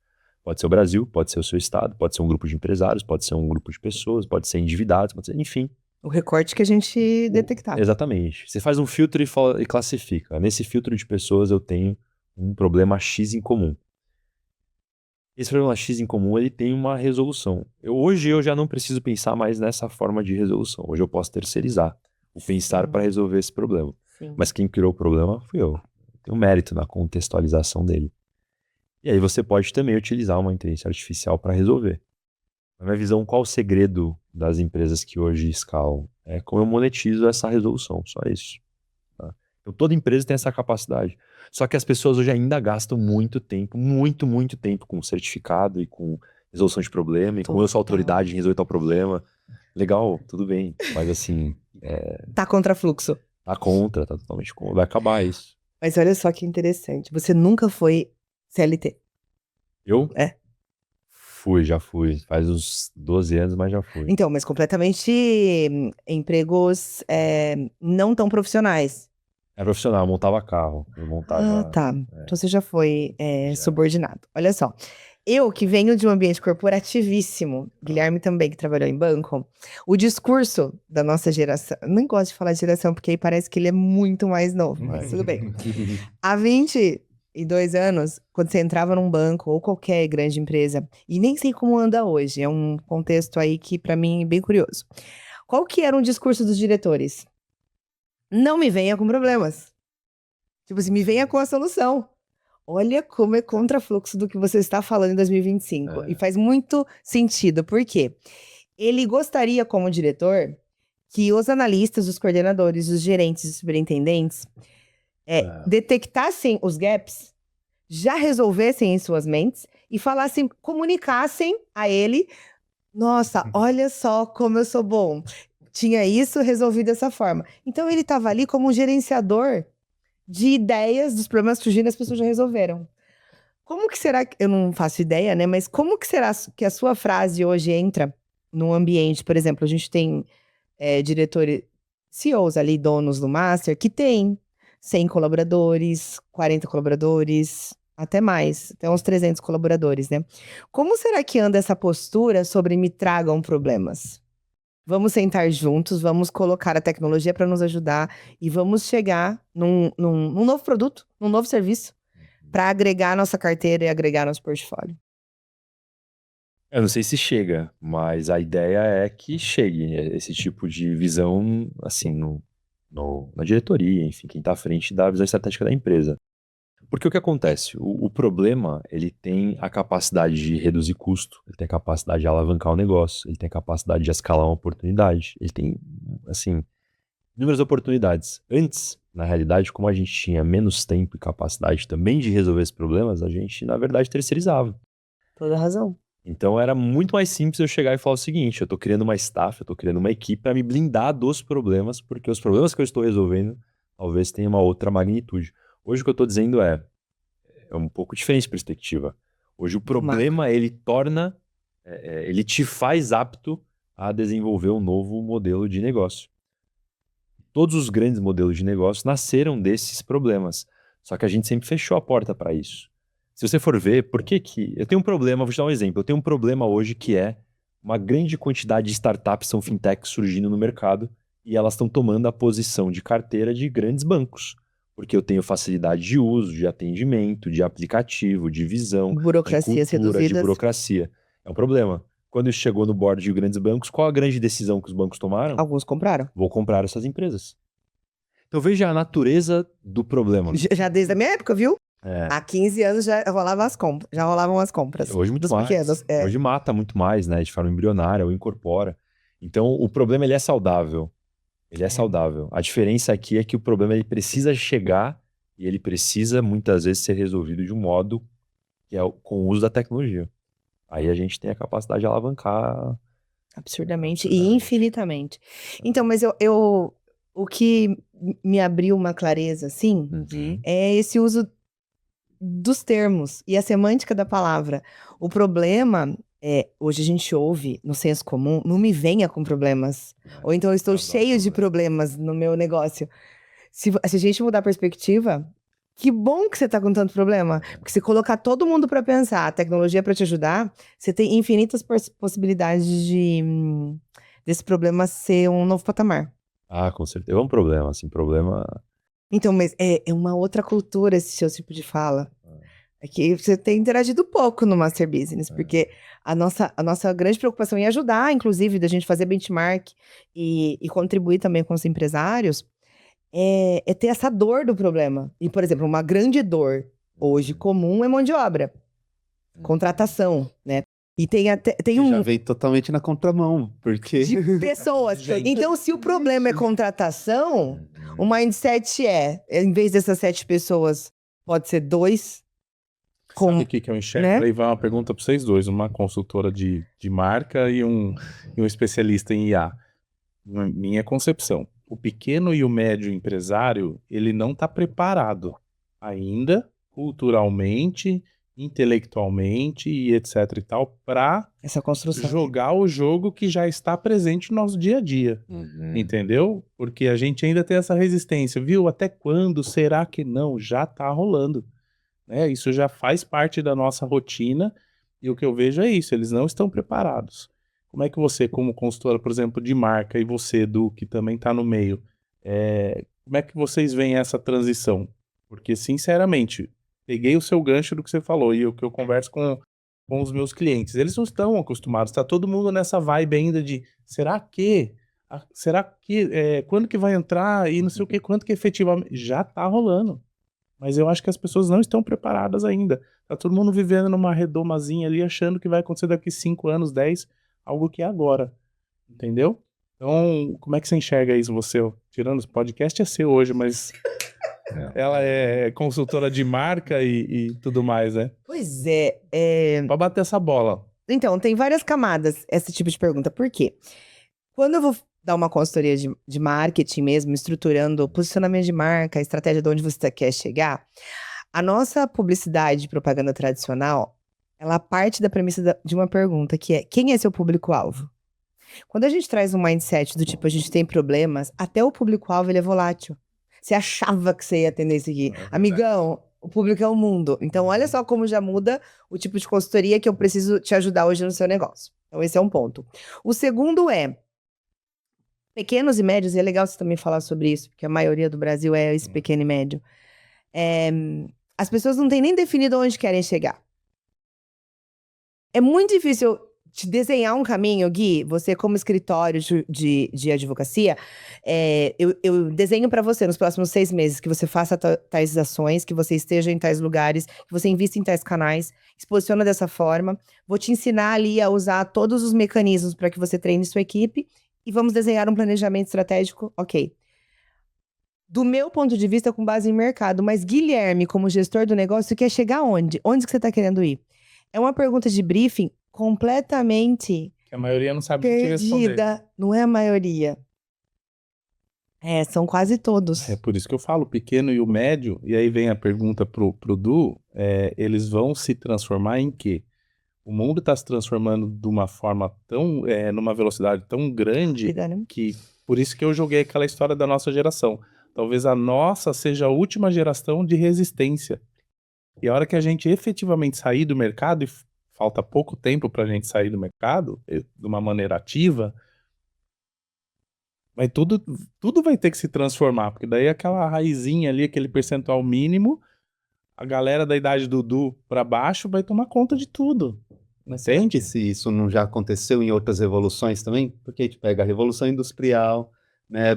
Pode ser o Brasil, pode ser o seu estado, pode ser um grupo de empresários, pode ser um grupo de pessoas, pode ser endividados, pode ser, enfim. O recorte que a gente detectar. Exatamente. Você faz um filtro e classifica. Nesse filtro de pessoas eu tenho um problema X em comum. Esse problema X em comum, ele tem uma resolução. Hoje eu já não preciso pensar mais nessa forma de resolução. Hoje eu posso terceirizar o pensar para resolver esse problema. Sim. Mas quem criou o problema fui eu. Tenho mérito na contextualização dele. E aí você pode também utilizar uma inteligência artificial para resolver. Na minha visão, qual o segredo das empresas que hoje escalam? É como eu monetizo essa resolução, só isso. Tá? Então toda empresa tem essa capacidade. Só que as pessoas hoje ainda gastam muito tempo, muito tempo com certificado e com resolução de problema, e como eu sou autoridade em resolver tal problema. Legal, tudo bem, mas assim, Tá contra fluxo. tá contra, tá totalmente contra, vai acabar isso. Mas olha só que interessante. Você nunca foi CLT. Eu? É. Já fui. Faz uns 12 anos, mas já fui. Então, mas completamente empregos não tão profissionais. Era profissional, eu montava carro. Eu montava. Tá. Então você já foi Já. subordinado. Olha só. Eu que venho de um ambiente corporativíssimo, Guilherme também, que trabalhou em banco, o discurso da nossa geração, nem gosto de falar de geração, porque aí parece que ele é muito mais novo, mas tudo bem. Há 22 anos, quando você entrava num banco ou qualquer grande empresa, e nem sei como anda hoje, é um contexto aí que pra mim é bem curioso. Qual que era o discurso dos diretores? Não me venha com problemas. Tipo assim, me venha com a solução. Olha como é contrafluxo do que você está falando em 2025. E faz muito sentido. Por quê? Ele gostaria, como diretor, que os analistas, os coordenadores, os gerentes, os superintendentes detectassem os gaps, já resolvessem em suas mentes e falassem, comunicassem a ele: nossa, olha só como eu sou bom. Tinha isso, resolvi dessa forma. Então ele estava ali como um gerenciador de ideias dos problemas surgindo, as pessoas já resolveram. Como que será que... Eu não faço ideia, né? Mas como que será que a sua frase hoje entra num ambiente... Por exemplo, a gente tem diretores, CEOs ali, donos do Master, que tem 100 colaboradores, 40 colaboradores, até mais, até uns 300 colaboradores, né? Como será que anda essa postura sobre me tragam problemas? Vamos sentar juntos, vamos colocar a tecnologia para nos ajudar e vamos chegar num novo produto, num novo serviço, para agregar nossa carteira e agregar nosso portfólio. Eu não sei se chega, mas a ideia é que chegue esse tipo de visão, assim, na diretoria, enfim, quem está à frente da visão estratégica da empresa. Porque o que acontece? O problema, ele tem a capacidade de reduzir custo, ele tem a capacidade de alavancar o negócio, ele tem a capacidade de escalar uma oportunidade, ele tem, assim, inúmeras oportunidades. Antes, na realidade, como a gente tinha menos tempo e capacidade também de resolver esses problemas, a gente, na verdade, terceirizava. Toda razão. Então era muito mais simples eu chegar e falar o seguinte: eu tô criando uma staff, eu tô criando uma equipe para me blindar dos problemas, porque os problemas que eu estou resolvendo talvez tenham uma outra magnitude. Hoje o que eu tô dizendo é um pouco diferente de perspectiva. Hoje o problema, ele torna, ele te faz apto a desenvolver um novo modelo de negócio. Todos os grandes modelos de negócio nasceram desses problemas, só que a gente sempre fechou a porta para isso. Se você for ver, por que que... Eu tenho um problema, vou te dar um exemplo. Eu tenho um problema hoje que é uma grande quantidade de startups são fintechs surgindo no mercado e elas estão tomando a posição de carteira de grandes bancos. Porque eu tenho facilidade de uso, de atendimento, de aplicativo, de visão, de Burocracias cultura, de reduzidas. burocracia. É um problema. Quando isso chegou no board de grandes bancos, qual a grande decisão que os bancos tomaram? Alguns compraram. Vou comprar essas empresas. Então veja a natureza do problema. Já desde a minha época, viu? É. Há 15 anos já rolavam as compras. Hoje muito dos mais. pequenos. É. Hoje mata muito mais, né? De forma embrionária ou incorpora. Então o problema ele é saudável. Ele é saudável. A diferença aqui é que o problema ele precisa chegar e ele precisa muitas vezes ser resolvido de um modo que é com o uso da tecnologia. Aí a gente tem a capacidade de alavancar. Absurdamente e infinitamente. Então, mas o que me abriu uma clareza, assim, é esse uso dos termos e a semântica da palavra. O problema é, hoje a gente ouve no senso comum, não me venha com problemas. Ou então eu estou cheio de problemas no meu negócio. Se a gente mudar a perspectiva, que bom que você está com tanto problema. Porque se colocar todo mundo para pensar, a tecnologia para te ajudar, você tem infinitas possibilidades desse problema ser um novo patamar. Ah, com certeza. É um problema, assim, problema... Então, mas é uma outra cultura esse seu tipo de fala. É que você tem interagido pouco no Master Business, porque a nossa grande preocupação em ajudar, inclusive, da gente fazer benchmark e contribuir também com os empresários, é ter essa dor do problema. E, por exemplo, uma grande dor hoje comum é mão de obra. Contratação, né? E tem Já veio totalmente na contramão, porque... de pessoas. Então, se o problema é contratação, o mindset em vez dessas 7 pessoas, pode ser 2. Sabe o que eu enxergo? Né? Aí vai uma pergunta para vocês dois, uma consultora de marca e um especialista em IA. Minha concepção, o pequeno e o médio empresário, ele não está preparado ainda, culturalmente, intelectualmente e etc e tal, para Essa construção. jogar o jogo que já está presente no nosso dia a dia. Entendeu? Porque a gente ainda tem essa resistência, viu? Até quando? Será que não? Já tá rolando. Né? Isso já faz parte da nossa rotina e o que eu vejo é isso, eles não estão preparados. Como é que você, como consultora, por exemplo, de marca, e você, Edu, que também está no meio, como é que vocês veem essa transição? Porque, sinceramente, peguei o seu gancho do que você falou e o que eu converso com os meus clientes, eles não estão acostumados, está todo mundo nessa vibe ainda de será que quando que vai entrar e não sei o que, quanto que efetivamente, já está rolando. Mas eu acho que as pessoas não estão preparadas ainda. Tá todo mundo vivendo numa redomazinha ali, achando que vai acontecer daqui 5 anos, 10, algo que é agora. Entendeu? Então, como é que você enxerga isso, você? Tirando os podcast é seu hoje, mas ela é consultora de marca e tudo mais, né? Pois é. Pra bater essa bola. Então, tem várias camadas esse tipo de pergunta. Por quê? Quando eu vou dar uma consultoria de marketing mesmo, estruturando o posicionamento de marca, a estratégia de onde você quer chegar, a nossa publicidade e propaganda tradicional, ela parte da premissa de uma pergunta, que é: quem é seu público-alvo? Quando a gente traz um mindset do tipo, a gente tem problemas, até o público-alvo ele é volátil. Você achava que você ia atender isso aqui. Amigão, o público é o mundo. Então, olha só como já muda o tipo de consultoria que eu preciso te ajudar hoje no seu negócio. Então, esse é um ponto. O segundo é pequenos e médios, e é legal você também falar sobre isso, porque a maioria do Brasil é esse pequeno e médio. As pessoas não têm nem definido onde querem chegar. É muito difícil te desenhar um caminho, Gui, você como escritório de advocacia, eu desenho para você nos próximos 6 meses que você faça tais ações, que você esteja em tais lugares, que você invista em tais canais, se posiciona dessa forma, vou te ensinar ali a usar todos os mecanismos para que você treine sua equipe e vamos desenhar um planejamento estratégico, ok. Do meu ponto de vista, com base em mercado, mas Guilherme, como gestor do negócio, quer chegar aonde? Onde que você está querendo ir? É uma pergunta de briefing completamente Que a maioria não sabe o que responder. perdida. Não é a maioria. São quase todos. É por isso que eu falo, o pequeno e o médio, e aí vem a pergunta pro Du, eles vão se transformar em quê? O mundo está se transformando de uma forma tão, numa velocidade tão grande, Vida, né? que por isso que eu joguei aquela história da nossa geração. Talvez a nossa seja a última geração de resistência. E a hora que a gente efetivamente sair do mercado, e falta pouco tempo para a gente sair do mercado, de uma maneira ativa, mas tudo vai ter que se transformar, porque daí aquela raizinha ali, aquele percentual mínimo, a galera da idade do Du para baixo vai tomar conta de tudo. Mas será que Entende? se isso não já aconteceu em outras revoluções também? Porque a gente pega a Revolução Industrial, né,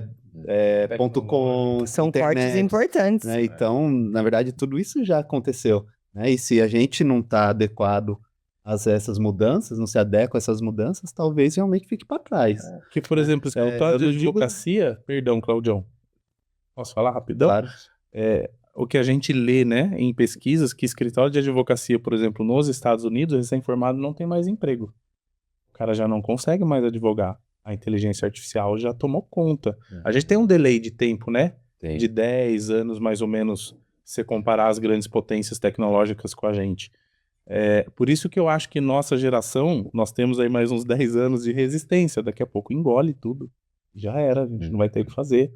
ponto .com, São internet, cortes importantes. né? Então, na verdade, tudo isso já aconteceu, né? E se a gente não está adequado a essas mudanças, não se adequa a essas mudanças, talvez realmente fique para trás. Porque, por exemplo, escritório eu de não digo- advocacia, perdão, Claudião, posso falar rapidão? Claro. O que a gente lê, né, em pesquisas, que escritório de advocacia, por exemplo, nos Estados Unidos, recém-formado não tem mais emprego. O cara já não consegue mais advogar. A inteligência artificial já tomou conta. A gente tem um delay de tempo, né? Tem. De 10 anos, mais ou menos, se você comparar as grandes potências tecnológicas com a gente. Por isso que eu acho que nossa geração, nós temos aí mais uns 10 anos de resistência. Daqui a pouco engole tudo. Já era, a gente não vai ter o que fazer.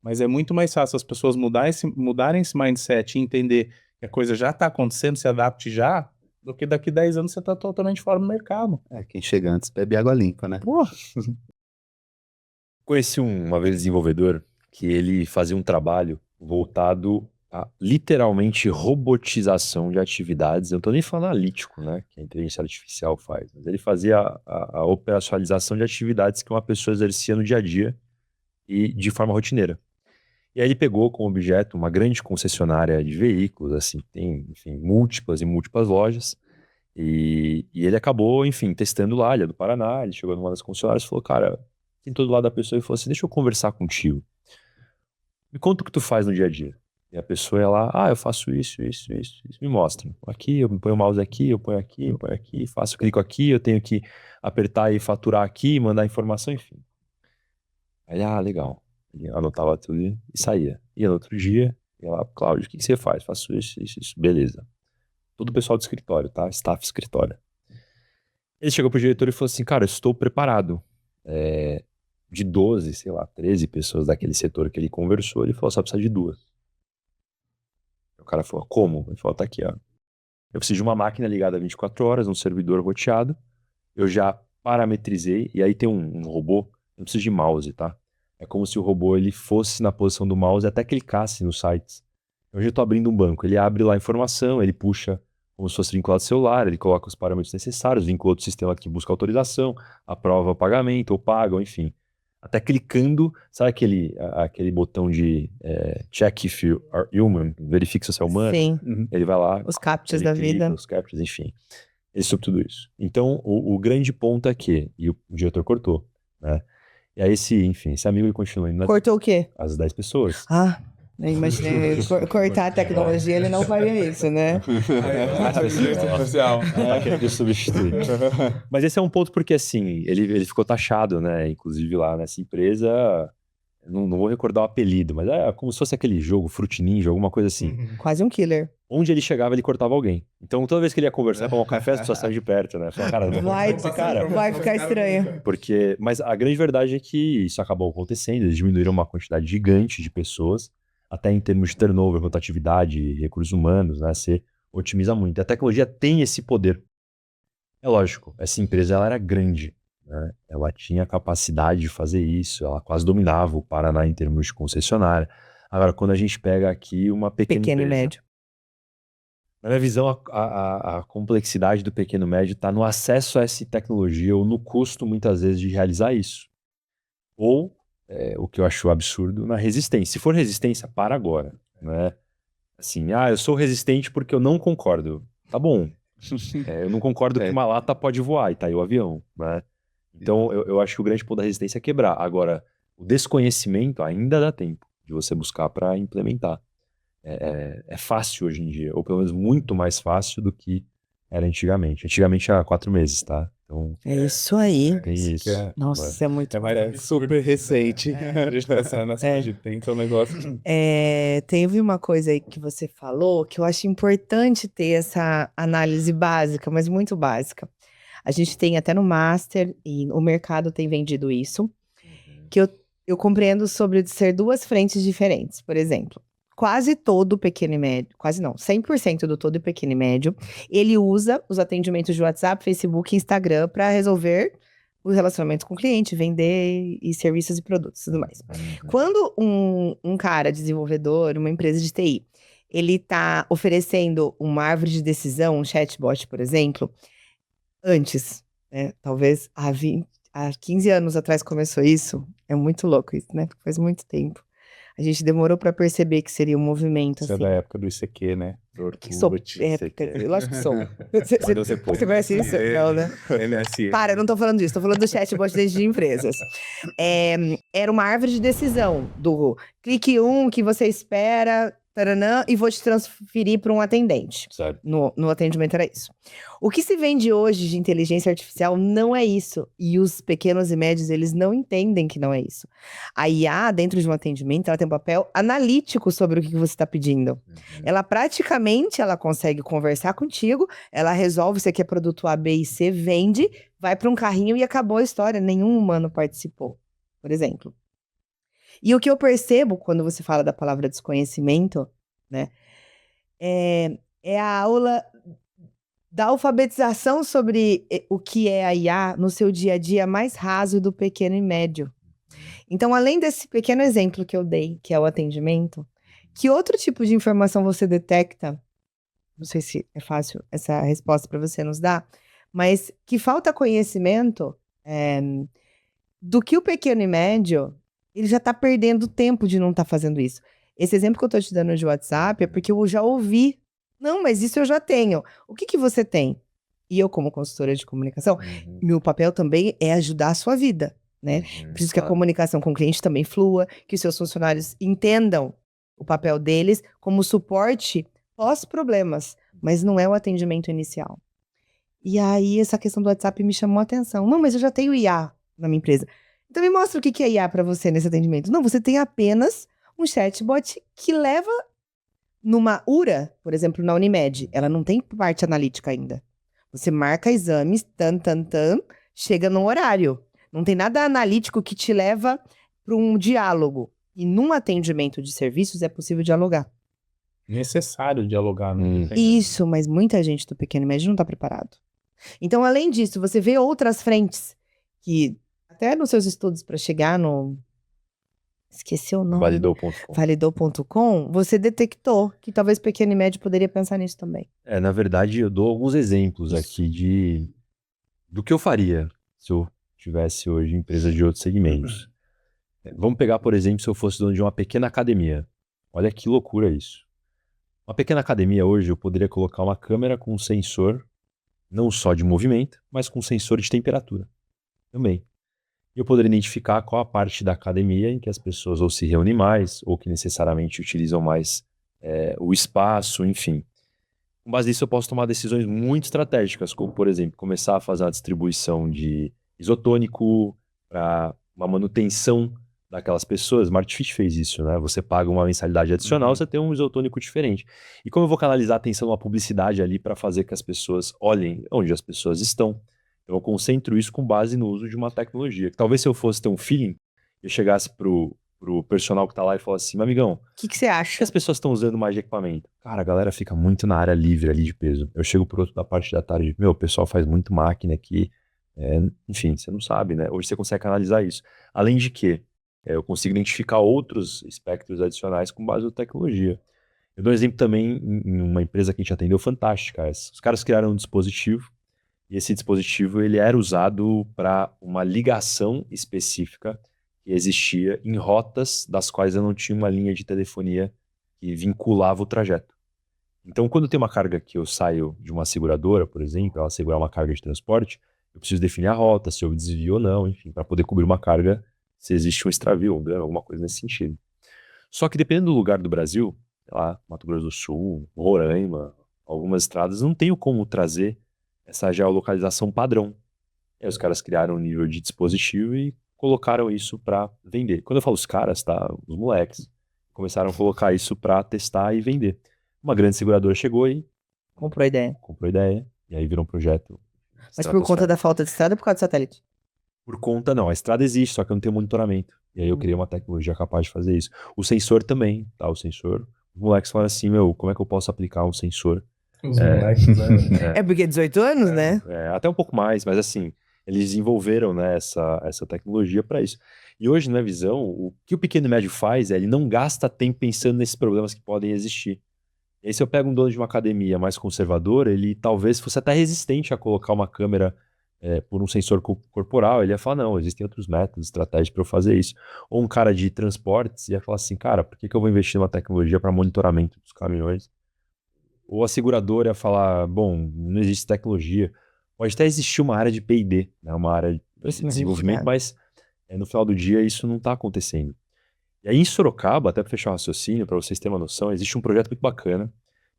Mas é muito mais fácil as pessoas mudarem esse mindset e entender que a coisa já está acontecendo, se adapte já, do que daqui 10 anos você está totalmente fora do mercado. Quem chega antes bebe água limpa, né? Porra! Conheci uma vez desenvolvedor que ele fazia um trabalho voltado a literalmente robotização de atividades. Eu não tô nem falando analítico, né, que a inteligência artificial faz, mas ele fazia a operacionalização de atividades que uma pessoa exercia no dia a dia e de forma rotineira. E aí ele pegou como objeto uma grande concessionária de veículos, assim, tem, enfim, múltiplas e múltiplas lojas, e ele acabou, enfim, testando lá, ele é do Paraná, ele chegou numa das concessionárias e falou, cara, tem todo lado da pessoa e falou assim, deixa eu conversar contigo. Me conta o que tu faz no dia a dia. E a pessoa ia lá, eu faço isso, me mostra. Aqui, eu ponho o mouse aqui, eu ponho aqui, faço, clico aqui, eu tenho que apertar e faturar aqui, mandar informação, enfim. Aí ele, legal. Ele anotava tudo e saía. Ia no outro dia, ia lá, Cláudio, o que você faz? Faço isso, beleza. Todo o pessoal do escritório, tá? Staff escritório. Ele chegou pro diretor e falou assim, cara, eu estou preparado. De 12, sei lá, 13 pessoas daquele setor que ele conversou, ele falou, só precisa de 2. O cara falou, como? Ele falou, tá aqui, ó. Eu preciso de uma máquina ligada 24 horas, um servidor roteado. Eu já parametrizei, e aí tem um robô, não precisa de mouse, tá? É como se o robô ele fosse na posição do mouse e até clicasse nos sites. Hoje eu estou abrindo um banco, ele abre lá a informação, ele puxa como se fosse vinculado ao celular, ele coloca os parâmetros necessários, vincula outro sistema que busca autorização, aprova o pagamento, ou paga, ou enfim. Até clicando, sabe aquele botão de check if you are human, verifique se você é humano? Sim. Ele vai lá, Os captchas ele da clica, vida. os captchas, enfim. Ele sobre tudo isso. Então, o grande ponto é que, e o diretor cortou, né? E aí esse amigo ele continua indo Cortou o quê? as 10 pessoas. Eu imaginei, cortar a tecnologia, ele não faria isso, né? Especial. Tá querendo substituir. Mas esse é um ponto porque, assim, ele ficou taxado, né? Inclusive lá nessa empresa, não vou recordar o apelido, mas é como se fosse aquele jogo, Fruit Ninja, alguma coisa assim. Quase um killer. Onde ele chegava, ele cortava alguém. Então, toda vez que ele ia conversar com o café, as pessoas saíam de perto, né? Falaram, cara, não vou Vai, esse cara. vai ficar estranho. Mas a grande verdade é que isso acabou acontecendo, eles diminuíram uma quantidade gigante de pessoas, até em termos de turnover, rotatividade, recursos humanos, né? Você otimiza muito. E a tecnologia tem esse poder. É lógico, essa empresa ela era grande, né? Ela tinha capacidade de fazer isso, ela quase dominava o Paraná em termos de concessionária. Agora, quando a gente pega aqui uma pequena Pequeno e empresa, médio. na minha visão, a complexidade do pequeno e médio está no acesso a essa tecnologia ou no custo, muitas vezes, de realizar isso. Ou, o que eu acho absurdo, na resistência. Se for resistência, para agora, né? Assim, eu sou resistente porque eu não concordo. Tá bom. Eu não concordo que uma lata pode voar e tá aí o avião, né? Então, eu acho que o grande ponto da resistência é quebrar. Agora, o desconhecimento ainda dá tempo de você buscar para implementar. É fácil hoje em dia, ou pelo menos muito mais fácil do que era antigamente. Antigamente era 4 meses, tá? Então, É isso aí. tem isso. Nossa, é muito É super recente. A gente tá nessa É. de tempo, é um negócio. Teve uma coisa aí que você falou que eu acho importante ter essa análise básica, mas muito básica. A gente tem até no Master, e o mercado tem vendido isso, que eu compreendo sobre ser duas frentes diferentes. Por exemplo, quase todo pequeno e médio, quase não, 100% do todo pequeno e médio, ele usa os atendimentos de WhatsApp, Facebook e Instagram para resolver os relacionamentos com o cliente, vender e serviços e produtos e tudo mais. Quando um cara desenvolvedor, uma empresa de TI, ele está oferecendo uma árvore de decisão, um chatbot, por exemplo, antes, né? Talvez há 15 anos atrás começou isso. É muito louco isso, né? Faz muito tempo. A gente demorou para perceber que seria um movimento Isso é assim. da época do ICQ, né? Do Que sou, Orkut. eu acho que sou. Você conhece isso? Não, né? MSN. Para, eu não tô falando disso, tô falando do chatbot de empresas. Era uma árvore de decisão do clique que você espera, taranã, e vou te transferir para um atendente. Certo. No atendimento era isso. O que se vende hoje de inteligência artificial não é isso. E os pequenos e médios, eles não entendem que não é isso. A IA, dentro de um atendimento, ela tem um papel analítico sobre o que você está pedindo. Ela praticamente, ela consegue conversar contigo, ela resolve se quer produto A, B e C, vende, vai para um carrinho e acabou a história. Nenhum humano participou, por exemplo. E o que eu percebo quando você fala da palavra desconhecimento, né, é a aula da alfabetização sobre o que é a IA no seu dia a dia mais raso do pequeno e médio. Então, além desse pequeno exemplo que eu dei, que é o atendimento, que outro tipo de informação você detecta? Não sei se é fácil essa resposta para você nos dar, mas que falta conhecimento do que o pequeno e médio, ele já está perdendo tempo de não estar fazendo isso. Esse exemplo que eu estou te dando de WhatsApp é porque eu já ouvi. Não, mas isso eu já tenho. O que você tem? E eu, como consultora de comunicação, meu papel também é ajudar a sua vida, né? Preciso que a comunicação com o cliente também flua, que os seus funcionários entendam o papel deles como suporte pós-problemas, mas não é o atendimento inicial. E aí, essa questão do WhatsApp me chamou a atenção. Não, mas eu já tenho IA na minha empresa. Então, me mostra o que é IA para você nesse atendimento. Não, você tem apenas um chatbot que leva numa URA, por exemplo, na Unimed. Ela não tem parte analítica ainda. Você marca exames, chega no horário. Não tem nada analítico que te leva para um diálogo. E num atendimento de serviços é possível dialogar. Necessário dialogar. Isso, mas muita gente do pequeno e médio não está preparado. Então, além disso, você vê outras frentes que, até nos seus estudos para chegar no... Esqueci o nome. Validou.com. Validou.com, você detectou que talvez pequeno e médio poderia pensar nisso também. Na verdade, eu dou alguns exemplos aqui do que eu faria se eu tivesse hoje empresa de outros segmentos. Vamos pegar, por exemplo, se eu fosse dono de uma pequena academia. Olha que loucura isso. Uma pequena academia hoje, eu poderia colocar uma câmera com um sensor, não só de movimento, mas com sensor de temperatura também. E eu poderia identificar qual a parte da academia em que as pessoas ou se reúnem mais, ou que necessariamente utilizam mais o espaço, enfim. Com base nisso, eu posso tomar decisões muito estratégicas, como, por exemplo, começar a fazer a distribuição de isotônico para uma manutenção daquelas pessoas. Smart Fit fez isso, né? Você paga uma mensalidade adicional, você tem um isotônico diferente. E como eu vou canalizar a atenção numa publicidade ali para fazer que as pessoas olhem onde as pessoas estão? Eu concentro isso com base no uso de uma tecnologia. Talvez se eu fosse ter um feeling, eu chegasse pro personal que tá lá e falasse assim, meu amigão, O que você por acha? que as pessoas estão usando mais de equipamento? Cara, a galera fica muito na área livre ali de peso. Eu chego pro outro da parte da tarde, o pessoal faz muito máquina aqui. Enfim, você não sabe, né? Hoje você consegue analisar isso. Além de que, eu consigo identificar outros espectros adicionais com base na tecnologia. Eu dou um exemplo também em uma empresa que a gente atendeu fantástica. Os caras criaram um dispositivo, e esse dispositivo ele era usado para uma ligação específica que existia em rotas das quais eu não tinha uma linha de telefonia que vinculava o trajeto. Então, quando tem uma carga que eu saio de uma seguradora, por exemplo, ela segurar uma carga de transporte, eu preciso definir a rota, se eu desvio ou não, enfim, para poder cobrir uma carga se existe um extravio, um dano, alguma coisa nesse sentido. Só que dependendo do lugar do Brasil, sei lá, Mato Grosso do Sul, Roraima, algumas estradas, não tenho como trazer essa geolocalização padrão. E aí os caras criaram um nível de dispositivo e colocaram isso para vender. Quando eu falo os caras, tá? Os moleques começaram a colocar isso para testar e vender. Uma grande seguradora chegou e Comprou a ideia. comprou a ideia, e aí virou um projeto. Mas por conta da falta de estrada ou por causa do satélite? Por conta, não. A estrada existe, só que eu não tenho monitoramento. E aí eu criei uma tecnologia capaz de fazer isso. O sensor também, tá? O sensor. Os moleques falaram assim, como é que eu posso aplicar um sensor? Os moleques, né? É porque 18 anos, né? Até um pouco mais, mas assim, eles desenvolveram, né, essa tecnologia para isso. E hoje, na visão, o que o pequeno e médio faz é ele não gasta tempo pensando nesses problemas que podem existir. E aí, se eu pego um dono de uma academia mais conservador, ele talvez fosse até resistente a colocar uma câmera por um sensor corporal. Ele ia falar, não, existem outros métodos, estratégias para eu fazer isso. Ou um cara de transportes ia falar assim, cara, por que eu vou investir numa tecnologia para monitoramento dos caminhões? Ou a seguradora ia falar, bom, não existe tecnologia. Pode até existir uma área de P&D, né, uma área de desenvolvimento, mas no final do dia isso não está acontecendo. E aí em Sorocaba, até para fechar o raciocínio, para vocês terem uma noção, existe um projeto muito bacana,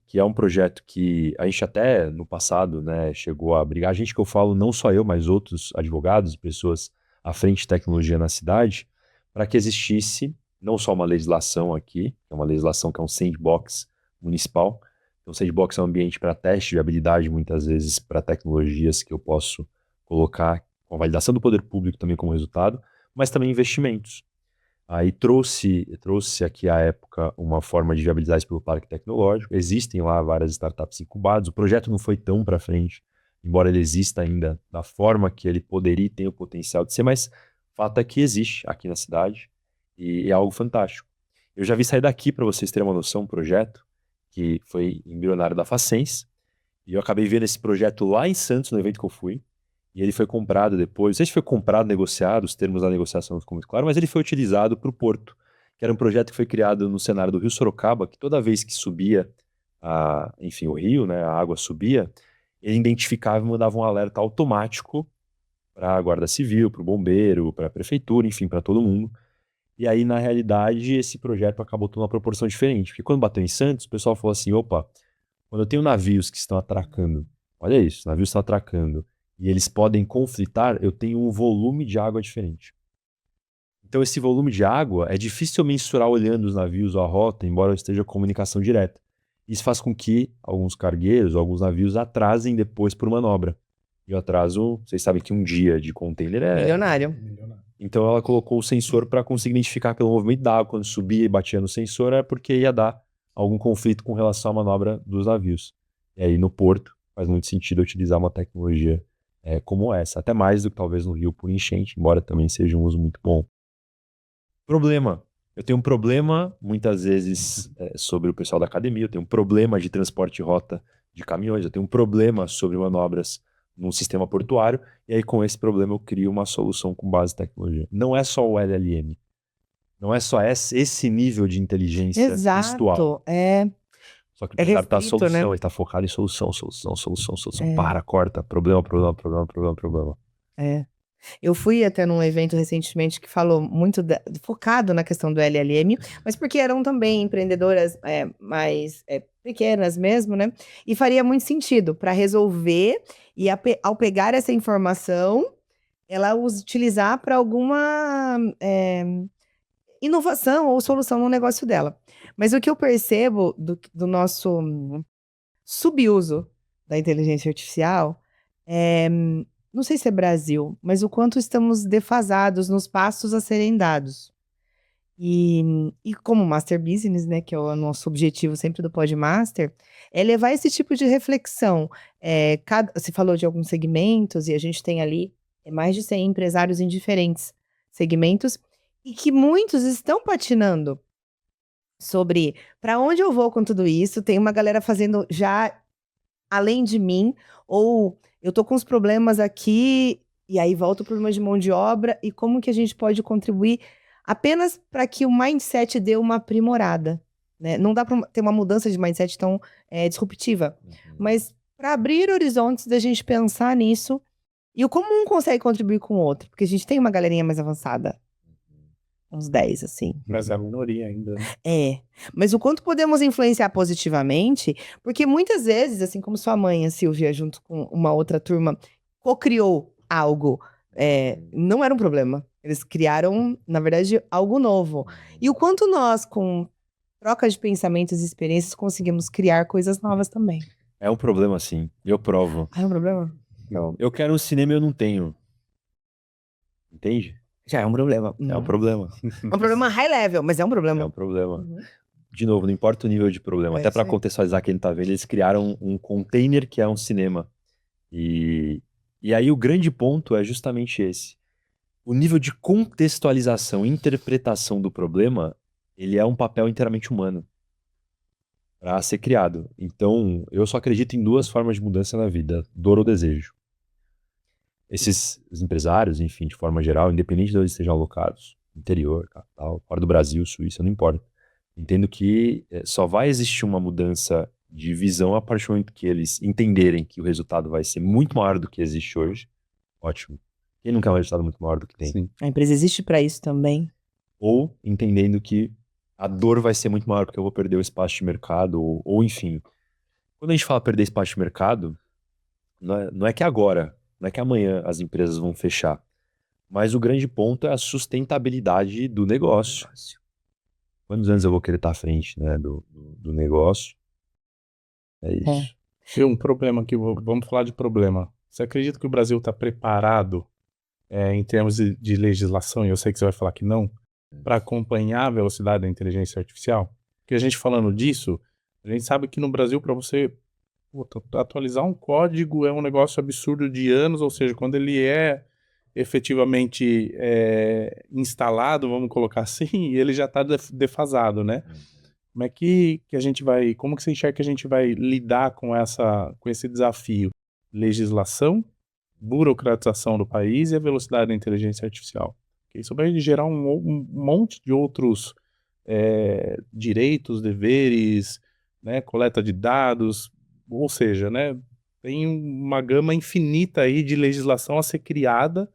que é um projeto que a gente até no passado, né, chegou a brigar. A gente que eu falo, não só eu, mas outros advogados, pessoas à frente de tecnologia na cidade, para que existisse não só uma legislação aqui, que é uma legislação que é um sandbox municipal. Então, o sandbox é um ambiente para teste de habilidade, muitas vezes para tecnologias que eu posso colocar com a validação do poder público também como resultado, mas também investimentos. Aí trouxe aqui à época uma forma de viabilizar isso pelo parque tecnológico. Existem lá várias startups incubadas. O projeto não foi tão para frente, embora ele exista ainda da forma que ele poderia e tem o potencial de ser, mas fato é que existe aqui na cidade e é algo fantástico. Eu já vi sair daqui, para vocês terem uma noção, um projeto que foi embrionário da Facens, e eu acabei vendo esse projeto lá em Santos, no evento que eu fui. E ele foi comprado depois, não sei se foi comprado, negociado, os termos da negociação não ficam muito claros, mas ele foi utilizado para o Porto, que era um projeto que foi criado no cenário do Rio Sorocaba, que toda vez que subia, o rio, né, a água subia, ele identificava e mandava um alerta automático para a Guarda Civil, para o bombeiro, para a prefeitura, enfim, para todo mundo. E aí, na realidade, esse projeto acabou tomando uma proporção diferente, porque quando bateu em Santos, o pessoal falou assim, opa, quando eu tenho navios que estão atracando, olha isso, navios estão atracando, e eles podem conflitar, eu tenho um volume de água diferente. Então esse volume de água é difícil eu mensurar olhando os navios ou a rota, embora eu esteja em comunicação direta. Isso faz com que alguns cargueiros, alguns navios atrasem depois por manobra. E o atraso, vocês sabem que um dia de container é... Milionário. Então ela colocou o sensor para conseguir identificar pelo movimento da água, quando subia e batia no sensor, é porque ia dar algum conflito com relação à manobra dos navios. E aí no porto faz muito sentido utilizar uma tecnologia como essa, até mais do que talvez no Rio por enchente, embora também seja um uso muito bom. Problema. Eu tenho um problema, muitas vezes, sobre o pessoal da academia, eu tenho um problema de transporte de rota de caminhões, eu tenho um problema sobre manobras num sistema portuário, e aí com esse problema eu crio uma solução com base em tecnologia. Não é só o LLM, não é só esse nível de inteligência textual. Só que ele está a solução, né? Ele está focado em solução. Para, corta, problema. Eu fui até num evento recentemente que falou muito focado na questão do LLM, mas porque eram também empreendedoras mais pequenas mesmo, né? E faria muito sentido para resolver e ao pegar essa informação, ela utilizar para alguma inovação ou solução no negócio dela. Mas o que eu percebo do nosso subuso da inteligência artificial não sei se é Brasil, mas o quanto estamos defasados nos passos a serem dados. E como Master Business, né, que é o nosso objetivo sempre do Podmaster, é levar esse tipo de reflexão. Você falou de alguns segmentos, e a gente tem ali mais de 100 empresários em diferentes segmentos, e que muitos estão patinando sobre para onde eu vou com tudo isso. Tem uma galera fazendo já além de mim, ou eu tô com os problemas aqui, e aí volta o problema de mão de obra, e como que a gente pode contribuir apenas para que o mindset dê uma aprimorada, né? Não dá para ter uma mudança de mindset tão disruptiva, mas para abrir horizontes da gente pensar nisso, e como um consegue contribuir com o outro, porque a gente tem uma galerinha mais avançada, uns 10, assim. Mas é a minoria ainda, né? Mas o quanto podemos influenciar positivamente, porque muitas vezes, assim como sua mãe, a Silvia, junto com uma outra turma, co-criou algo. Não era um problema. Eles criaram, na verdade, algo novo. E o quanto nós, com troca de pensamentos e experiências, conseguimos criar coisas novas também. É um problema, sim. Eu provo. É um problema? Não. Eu quero um cinema e eu não tenho. Entende? Já é um problema. É um problema. É um problema high level, mas é um problema. É um problema. Uhum. De novo, não importa o nível de problema. É Até isso para aí. contextualizar quem não tá vendo, eles criaram um container que é um cinema. E aí o grande ponto é justamente esse. O nível de contextualização e interpretação do problema, ele é um papel inteiramente humano para ser criado. Então, eu só acredito em duas formas de mudança na vida: dor ou desejo. Esses empresários, enfim, de forma geral, independente de onde estejam alocados, interior, capital, fora do Brasil, Suíça, não importa. Entendo que só vai existir uma mudança de visão a partir do momento que eles entenderem que o resultado vai ser muito maior do que existe hoje. Ótimo. Quem não quer um resultado muito maior do que tem? Sim. A empresa existe para isso também. Ou entendendo que a dor vai ser muito maior porque eu vou perder o espaço de mercado, ou enfim. Quando a gente fala perder espaço de mercado, não é que agora, não é que amanhã as empresas vão fechar. Mas o grande ponto é a sustentabilidade do negócio. Quantos anos eu vou querer estar à frente, né, do negócio? É isso. Tem um problema aqui, vamos falar de problema. Você acredita que o Brasil está preparado, em termos de legislação, e eu sei que você vai falar que não, para acompanhar a velocidade da inteligência artificial? Porque a gente falando disso, a gente sabe que no Brasil, para você atualizar um código é um negócio absurdo de anos, ou seja, quando ele é efetivamente instalado, vamos colocar assim, ele já está defasado, né? Como é que a gente vai, como que você enxerga que a gente vai lidar com esse desafio? Legislação, burocratização do país e a velocidade da inteligência artificial. Porque isso vai gerar um monte de outros direitos, deveres, né, coleta de dados, ou seja, né, tem uma gama infinita aí de legislação a ser criada.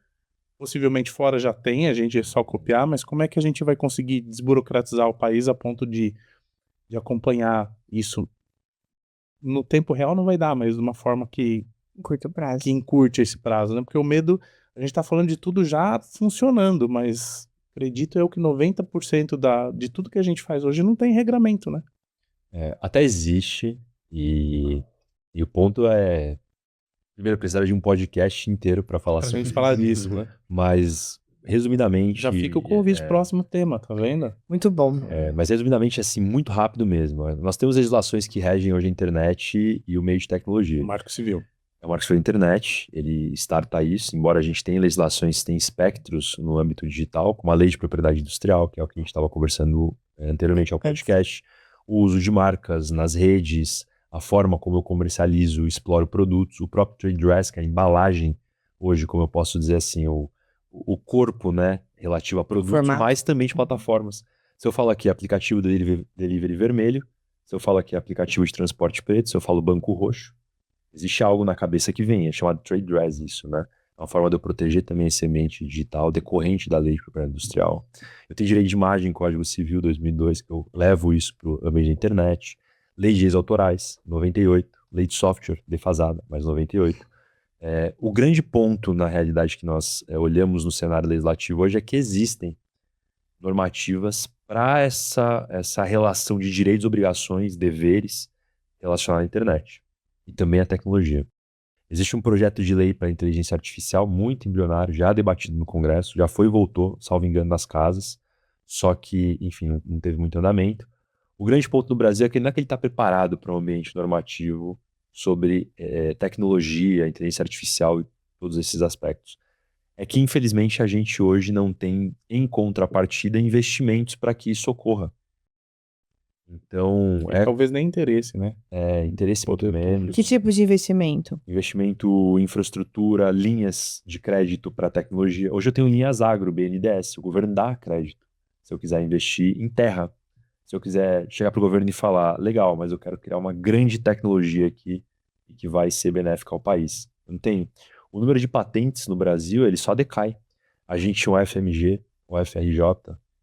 Possivelmente fora já tem, a gente é só copiar, mas como é que a gente vai conseguir desburocratizar o país a ponto de acompanhar isso? No tempo real não vai dar, mas de uma forma que Curto prazo. encurte esse prazo, né? Porque o medo, a gente tá falando de tudo já funcionando, mas acredito eu que 90% de tudo que a gente faz hoje não tem regramento, né? Até existe, e o ponto é... Primeiro, eu precisaria de um podcast inteiro para falar Pra sobre gente falar disso, né? Mas, resumidamente... Já fica o convite, próximo tema, tá vendo? Muito bom. Mas, resumidamente, assim, muito rápido mesmo. Nós temos legislações que regem hoje a internet e o meio de tecnologia. O Marco Civil. É o Marco Civil da Internet, ele starta isso, embora a gente tenha legislações, tem espectros no âmbito digital, como a Lei de Propriedade Industrial, que é o que a gente estava conversando anteriormente ao podcast, o uso de marcas nas redes, a forma como eu comercializo e exploro produtos, o próprio trade dress, que é a embalagem hoje, como eu posso dizer assim, o corpo, né, relativo a produtos, Formato. mas também de plataformas. Se eu falo aqui aplicativo delivery vermelho, se eu falo aqui aplicativo de transporte preto, se eu falo banco roxo, existe algo na cabeça que vem, é chamado trade dress isso, né? É uma forma de eu proteger também esse ambiente digital decorrente da Lei de Propriedade Industrial. Eu tenho direito de imagem, Código Civil 2002, que eu levo isso para o ambiente da internet. Lei de direitos autorais, 98. Lei de software, defasada, mais 98. O grande ponto, na realidade, que nós olhamos no cenário legislativo hoje é que existem normativas para essa relação de direitos, obrigações, deveres relacionados à internet. E também à tecnologia. Existe um projeto de lei para a inteligência artificial muito embrionário, já debatido no Congresso, já foi e voltou, salvo engano, nas casas, só que, enfim, não teve muito andamento. O grande ponto no Brasil é que não é que ele está preparado para um ambiente normativo sobre tecnologia, inteligência artificial e todos esses aspectos. É que, infelizmente, a gente hoje não tem, em contrapartida, investimentos para que isso ocorra. Então, Talvez nem interesse, né? interesse muito menos. Que tipo de investimento? Investimento em infraestrutura, linhas de crédito para tecnologia. Hoje eu tenho linhas agro, BNDES, o governo dá crédito. Se eu quiser investir em terra, se eu quiser chegar para o governo e falar, legal, mas eu quero criar uma grande tecnologia aqui e que vai ser benéfica ao país. Eu não tenho. O número de patentes no Brasil, ele só decai. A gente tinha o FMG, o FRJ,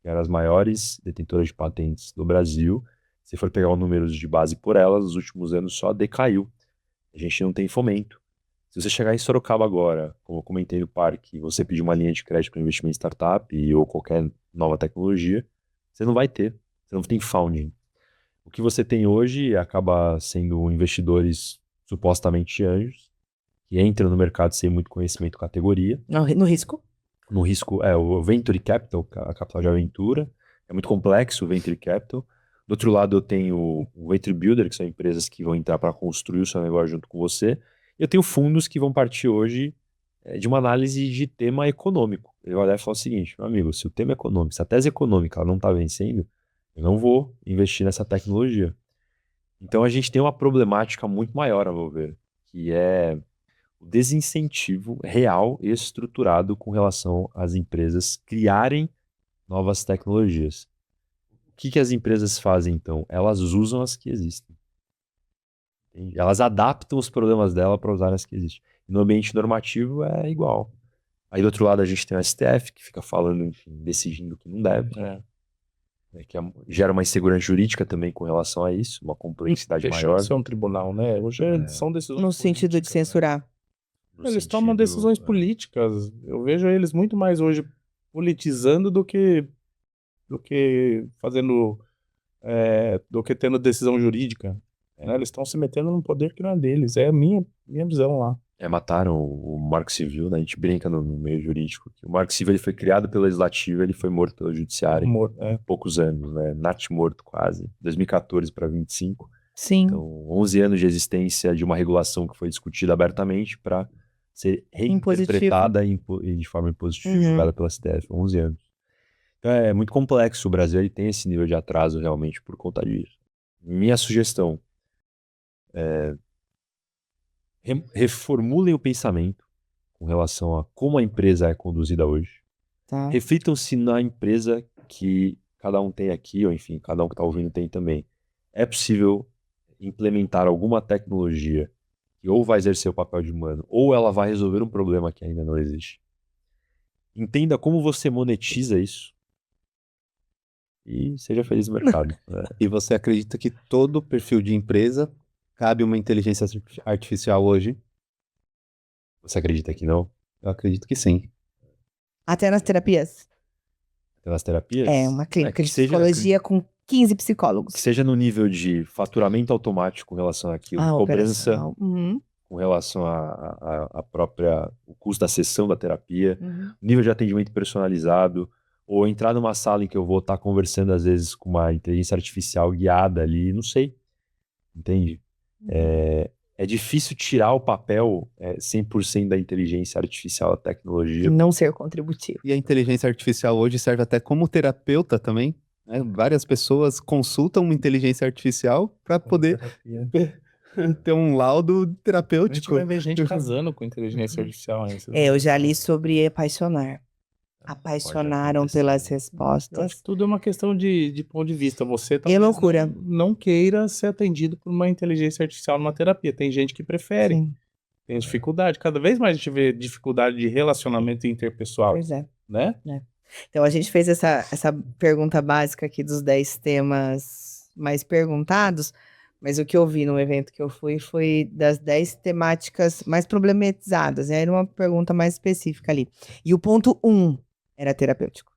que eram as maiores detentoras de patentes do Brasil. Se for pegar os números de base por elas, nos últimos anos só decaiu. A gente não tem fomento. Se você chegar em Sorocaba agora, como eu comentei no parque, você pedir uma linha de crédito para investimento em startup ou qualquer nova tecnologia, você não vai ter. Você não tem funding. O que você tem hoje acaba sendo investidores supostamente anjos, que entram no mercado sem muito conhecimento categoria. No risco. No risco, o Venture Capital, a capital de aventura. É muito complexo o Venture Capital. Do outro lado, eu tenho o Venture Builder, que são empresas que vão entrar para construir o seu negócio junto com você. E eu tenho fundos que vão partir hoje de uma análise de tema econômico. Ele vai olhar e falar o seguinte, meu amigo, se o tema econômico, se a tese econômica ela não está vencendo, eu não vou investir nessa tecnologia. Então a gente tem uma problemática muito maior, a meu ver, que é o desincentivo real e estruturado com relação às empresas criarem novas tecnologias. O que as empresas fazem, então? Elas usam as que existem. Entende? Elas adaptam os problemas dela para usar as que existem. E no ambiente normativo é igual. Aí do outro lado a gente tem o STF, que fica falando, enfim, decidindo o que não deve. Que gera uma insegurança jurídica também com relação a isso, uma complexidade maior. Isso é um tribunal, né? Hoje são decisões No sentido de políticas, né? censurar. Eles tomam decisões políticas. Eu vejo eles muito mais hoje politizando do que fazendo, do que tendo decisão jurídica. Né? Eles estão se metendo num poder que não é deles. É a minha visão lá. Mataram o Marco Civil, né? A gente brinca no meio jurídico. O Marco Civil ele foi criado pelo Legislativo, ele foi morto pelo Judiciário em poucos anos, né? Natimorto quase, 2014 para 25. Sim. Então, 11 anos de existência de uma regulação que foi discutida abertamente para ser reinterpretada de forma impositiva, julgada pela STF, 11 anos. Então é muito complexo, o Brasil ele tem esse nível de atraso realmente por conta disso. Minha sugestão é reformulem o pensamento com relação a como a empresa é conduzida hoje. Tá. Reflitam se na empresa que cada um tem aqui, ou enfim, cada um que está ouvindo tem também, é possível implementar alguma tecnologia que ou vai exercer o papel de humano, ou ela vai resolver um problema que ainda não existe. Entenda como você monetiza isso e seja feliz no mercado. E você acredita que todo perfil de empresa cabe uma inteligência artificial hoje? Você acredita que não? Eu acredito que sim. Até nas terapias? Até nas terapias? É, uma clínica de seja, psicologia com 15 psicólogos. Que seja no nível de faturamento automático com relação àquilo, cobrança com relação a própria o custo da sessão da terapia, nível de atendimento personalizado, ou entrar numa sala em que eu vou estar conversando às vezes com uma inteligência artificial guiada ali, não sei. Entende? É difícil tirar o papel 100% da inteligência artificial da tecnologia. E não ser contributivo. E a inteligência artificial hoje serve até como terapeuta também. Né? Várias pessoas consultam uma inteligência artificial para poder ter um laudo terapêutico. A gente vai ver gente casando com inteligência artificial. Né? Eu já li sobre apaixonar. Apaixonaram pelas respostas. Eu acho que tudo é uma questão de ponto de vista. Você loucura. Não queira ser atendido por uma inteligência artificial numa terapia. Tem gente que prefere. Sim. Tem dificuldade. Cada vez mais a gente vê dificuldade de relacionamento interpessoal. Pois é. Né? Então a gente fez essa pergunta básica aqui dos 10 temas mais perguntados, mas o que eu vi no evento que eu fui foi das 10 temáticas mais problematizadas. Era uma pergunta mais específica ali. E o ponto 1 era terapêutico.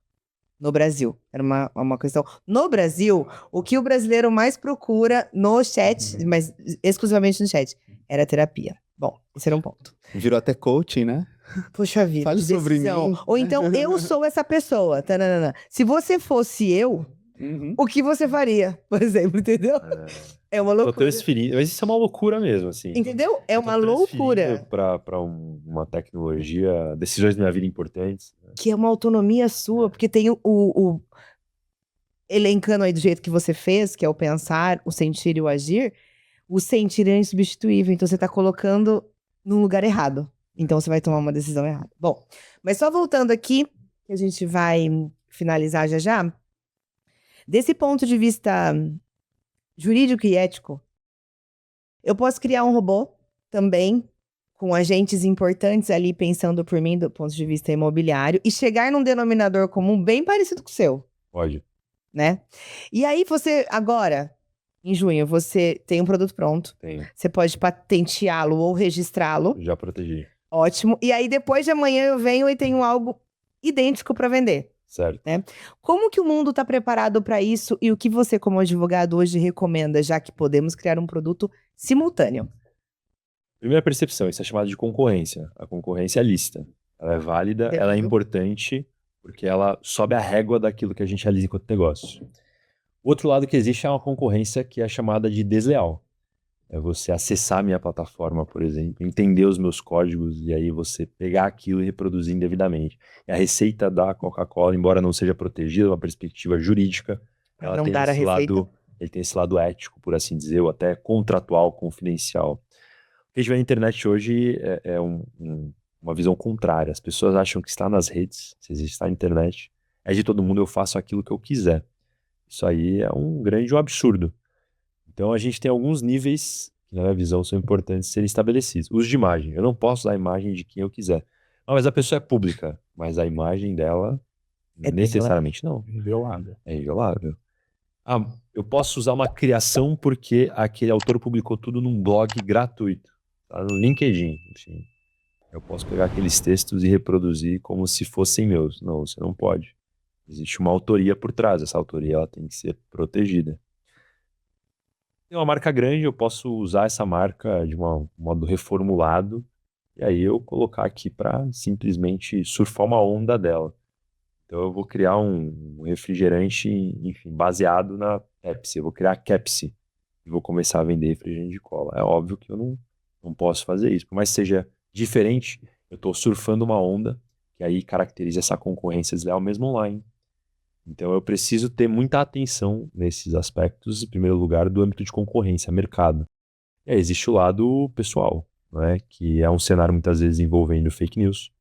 No Brasil. Era uma questão. No Brasil, o que o brasileiro mais procura no chat, mas exclusivamente no chat, era terapia. Bom, esse era um ponto. Virou até coaching, né? Puxa vida. Fale sobre mim. Ou então, eu sou essa pessoa. Tananana. Se você fosse eu, o que você faria? Por exemplo, entendeu? É uma loucura. Mas isso é uma loucura mesmo, assim. Entendeu? É uma loucura. Para uma tecnologia, decisões da minha vida importantes. Que é uma autonomia sua, porque tem o elencando aí do jeito que você fez, que é o pensar, o sentir e o agir. O sentir é insubstituível, então você tá colocando num lugar errado. Então você vai tomar uma decisão errada. Bom, mas só voltando aqui, que a gente vai finalizar já já. Desse ponto de vista jurídico e ético, eu posso criar um robô também, com agentes importantes ali pensando por mim do ponto de vista imobiliário, e chegar num denominador comum bem parecido com o seu. Pode. Né? E aí você, agora, Em junho, você tem um produto pronto. Tenho. Você pode patenteá-lo ou registrá-lo. Já protegi. Ótimo. E aí, depois de amanhã, eu venho e tenho algo idêntico para vender. Certo. Como que o mundo está preparado para isso e o que você, como advogado, hoje recomenda, já que podemos criar um produto simultâneo? Primeira percepção, isso é chamado de concorrência. A concorrência é lícita. Ela é válida, ela é Perfeito. importante, porque ela sobe a régua daquilo que a gente realiza enquanto negócio. O outro lado que existe é uma concorrência que é chamada de desleal. É você acessar a minha plataforma, por exemplo, entender os meus códigos e aí você pegar aquilo e reproduzir indevidamente. E a receita da Coca-Cola, embora não seja protegida, uma perspectiva jurídica, ela Não tem dar a esse receita. lado, ele tem esse lado ético, por assim dizer, ou até contratual, confidencial. O que a gente vê na internet hoje é uma visão contrária. As pessoas acham que está nas redes, se está na internet, é de todo mundo, eu faço aquilo que eu quiser. Isso aí é um grande absurdo. Então a gente tem alguns níveis que, na minha visão, são importantes serem estabelecidos. Uso de imagem. Eu não posso usar a imagem de quem eu quiser. Mas a pessoa é pública, mas a imagem dela, É necessariamente não. Inviolada. É inviolável. Eu posso usar uma criação porque aquele autor publicou tudo num blog gratuito, tá? No LinkedIn, enfim. Eu posso pegar aqueles textos e reproduzir como se fossem meus. Não, você não pode. Existe uma autoria por trás. Essa autoria ela tem que ser protegida. Tem uma marca grande, eu posso usar essa marca de um modo reformulado e aí eu colocar aqui para simplesmente surfar uma onda dela. Então eu vou criar um refrigerante, enfim, baseado na Pepsi. Eu vou criar a Kepsi e vou começar a vender refrigerante de cola. É óbvio que eu não posso fazer isso. Por mais que seja diferente, eu estou surfando uma onda que aí caracteriza essa concorrência desleal mesmo online. Então eu preciso ter muita atenção nesses aspectos, em primeiro lugar, do âmbito de concorrência, mercado. E aí existe o lado pessoal, né, que é um cenário muitas vezes envolvendo fake news.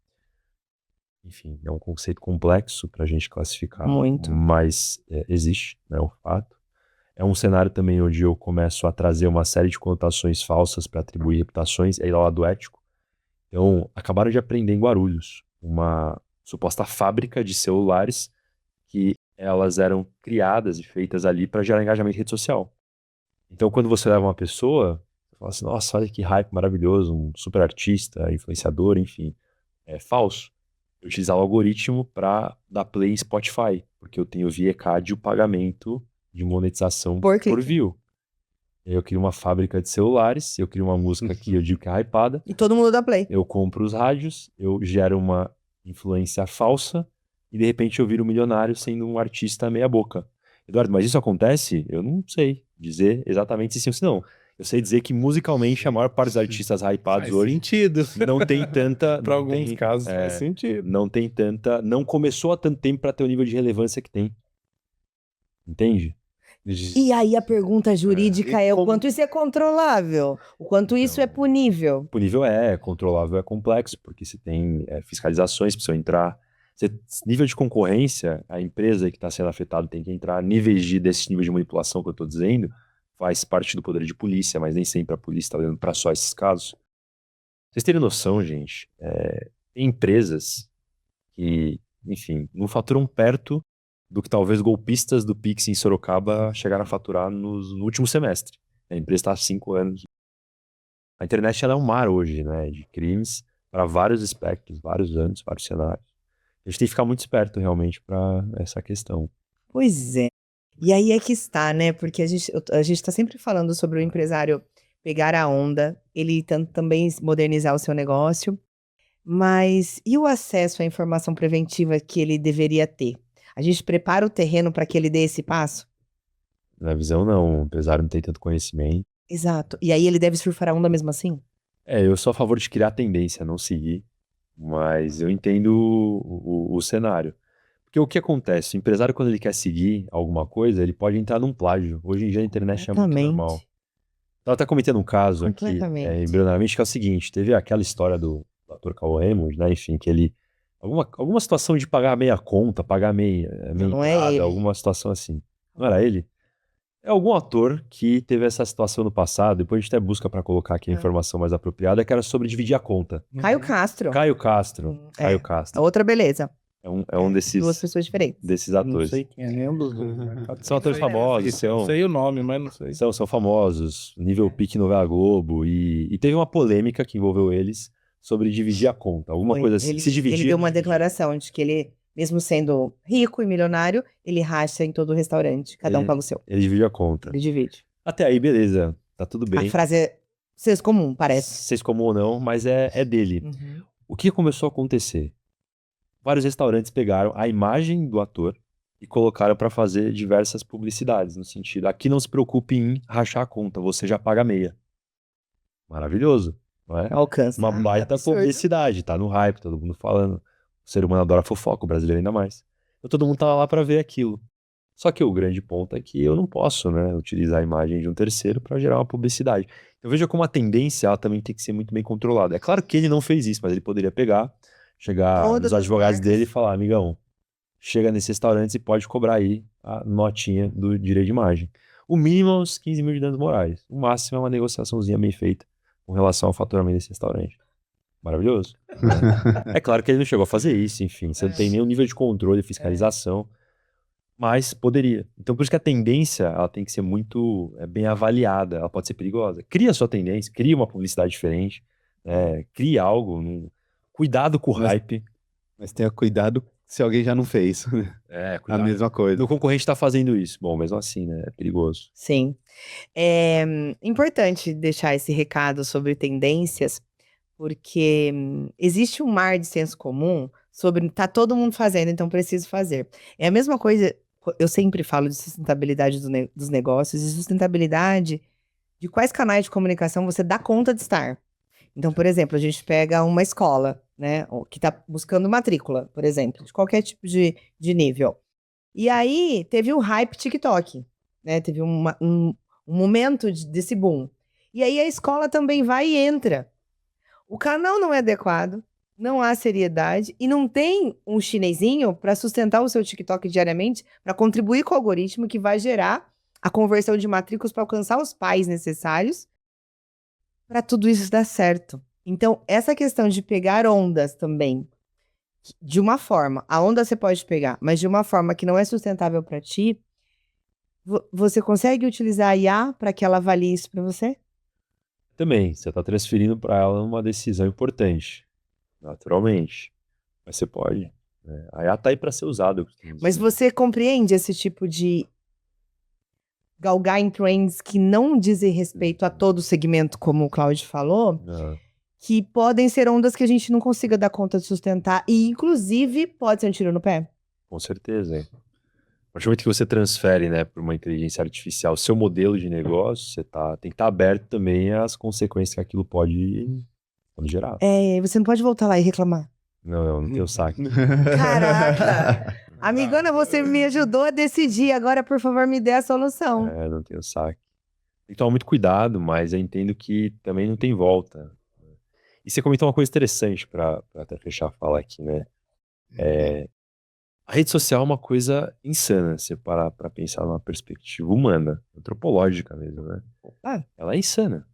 Enfim, é um conceito complexo para a gente classificar, Muito. mas existe, né, um fato. É um cenário também onde eu começo a trazer uma série de conotações falsas para atribuir reputações, aí é o lado ético. Então, acabaram de aprender em Guarulhos uma suposta fábrica de celulares que elas eram criadas e feitas ali para gerar engajamento em rede social. Então, quando você leva uma pessoa, você fala assim, nossa, olha que hype maravilhoso, um super artista, influenciador, enfim. É falso. Eu utilizar o algoritmo para dar play em Spotify, porque eu tenho via ECAD o pagamento de monetização Por clique. view. E aí eu crio uma fábrica de celulares, eu crio uma música que eu digo que é hypada, E todo mundo dá play. eu compro os rádios, eu gero uma influência falsa e de repente eu viro um milionário sendo um artista meia boca. Eduardo, mas isso acontece? Eu não sei dizer exatamente se sim ou se não. Eu sei dizer que musicalmente a maior parte dos artistas hypados Faz hoje sentido. não tem tanta... Para não alguns tem- casos é, faz sentido. não tem tanta... Não começou há tanto tempo para ter o nível de relevância que tem. Entende? E aí a pergunta jurídica é o como- quanto isso é controlável, o quanto isso é punível. Punível controlável é complexo, porque você tem fiscalizações, precisam entrar. Nível de concorrência, a empresa que está sendo afetada tem que entrar. Desse nível de manipulação que eu estou dizendo, faz parte do poder de polícia, mas nem sempre a polícia está olhando para só esses casos. Vocês terem noção, gente, tem empresas que, enfim, não faturam perto do que talvez golpistas do Pix em Sorocaba chegaram a faturar no último semestre. A empresa está há 5 anos. A internet ela é um mar hoje, né, de crimes para vários espectros, vários anos, vários cenários. A gente tem que ficar muito esperto realmente para essa questão. Pois é. E aí é que está, né? Porque a gente está sempre falando sobre o empresário pegar a onda, ele também modernizar o seu negócio, mas e o acesso à informação preventiva que ele deveria ter? A gente prepara o terreno para que ele dê esse passo? Na minha visão, não. O empresário não tem tanto conhecimento. Exato. E aí ele deve surfar a onda mesmo assim? Eu sou a favor de criar tendência, não seguir, mas eu entendo o cenário. Porque o que acontece? O empresário, quando ele quer seguir alguma coisa, ele pode entrar num plágio. Hoje em dia a internet é muito normal. Estava até comentando um caso aqui, embrionariamente, que é o seguinte, teve aquela história do ator Cauã Raymond, né, enfim, que ele... Alguma situação de pagar meia conta, pagar meia Não é entrada, ele. alguma situação assim. Não era ele? É algum ator que teve essa situação no passado, depois a gente até busca para colocar aqui a informação mais apropriada, que era sobre dividir a conta. Caio Castro. Caio Castro. É. Caio Castro. Outra beleza. É um Duas pessoas diferentes. desses Não atores. sei quem é nenhum dos dois. São atores Foi famosos, Não sei o nome, mas não sei. são famosos, nível pique novela Globo, e teve uma polêmica que envolveu eles sobre dividir a conta. Alguma coisa assim, se Ele dividir. deu uma declaração de que ele, mesmo sendo rico e milionário, ele racha em todo o restaurante. Cada um paga o seu. Ele dividiu a conta. Ele divide. Até aí, beleza, tá tudo bem. A frase é senso comum, parece. Vocês comum ou não, mas é dele. Uhum. O que começou a acontecer? Vários restaurantes pegaram a imagem do ator e colocaram para fazer diversas publicidades, no sentido, aqui não se preocupe em rachar a conta, você já paga meia. Maravilhoso, não é? Alcança. Uma baita absurdo. publicidade, tá no hype, todo mundo falando. O ser humano adora fofoca, o brasileiro ainda mais. Então todo mundo tava lá para ver aquilo. Só que o grande ponto é que eu não posso, né, utilizar a imagem de um terceiro para gerar uma publicidade. Eu vejo como a tendência ela também tem que ser muito bem controlada. É claro que ele não fez isso, mas ele poderia pegar, chegar Todas nos as advogados marcas. dele e falar, amigão, chega nesse restaurante e pode cobrar aí a notinha do direito de imagem. O mínimo é uns 15 mil de danos morais. O máximo é uma negociaçãozinha bem feita com relação ao faturamento desse restaurante. Maravilhoso. É claro que ele não chegou a fazer isso, enfim. Você não tem nenhum nível de controle, fiscalização. Mas poderia. Então, por isso que a tendência ela tem que ser muito bem avaliada. Ela pode ser perigosa. Cria a sua tendência, cria uma publicidade diferente, cria algo. Cuidado com o hype. Mas tenha cuidado se alguém já não fez. A Cuidado. mesma coisa. O concorrente está fazendo isso. Bom, mesmo assim, né? É perigoso. Sim. É importante deixar esse recado sobre tendências, porque existe um mar de senso comum sobre tá todo mundo fazendo, então preciso fazer. É a mesma coisa, eu sempre falo de sustentabilidade dos negócios e sustentabilidade de quais canais de comunicação você dá conta de estar. Então, por exemplo, a gente pega uma escola, né, que está buscando matrícula, por exemplo, de qualquer tipo de nível. E aí teve o hype TikTok, né? Teve um momento desse boom. E aí a escola também vai e entra. O canal não é adequado, não há seriedade e não tem um chinesinho para sustentar o seu TikTok diariamente, para contribuir com o algoritmo que vai gerar a conversão de matrículas para alcançar os pais necessários para tudo isso dar certo. Então, essa questão de pegar ondas também, de uma forma, a onda você pode pegar, mas de uma forma que não é sustentável para ti, você consegue utilizar a IA para que ela avalie isso para você? Também, você está transferindo para ela uma decisão importante, naturalmente. Mas você pode. A IA tá aí para ser usada. Mas você compreende esse tipo de galgar em trends que não dizem respeito a todo o segmento, como o Cláudio falou, que podem ser ondas que a gente não consiga dar conta de sustentar e, inclusive, pode ser um tiro no pé? Com certeza, hein? A partir do momento que você transfere, né, para uma inteligência artificial o seu modelo de negócio, você tem que estar aberto também às consequências que aquilo pode gerar. Você não pode voltar lá e reclamar. Não tenho saque. Caraca! Amigona, você me ajudou a decidir. Agora, por favor, me dê a solução. Não tenho saque. Tem que tomar muito cuidado, mas eu entendo que também não tem volta. E você comentou uma coisa interessante para até fechar a fala aqui, né? A rede social é uma coisa insana, se parar para pensar numa perspectiva humana, antropológica mesmo, né? Ela é insana.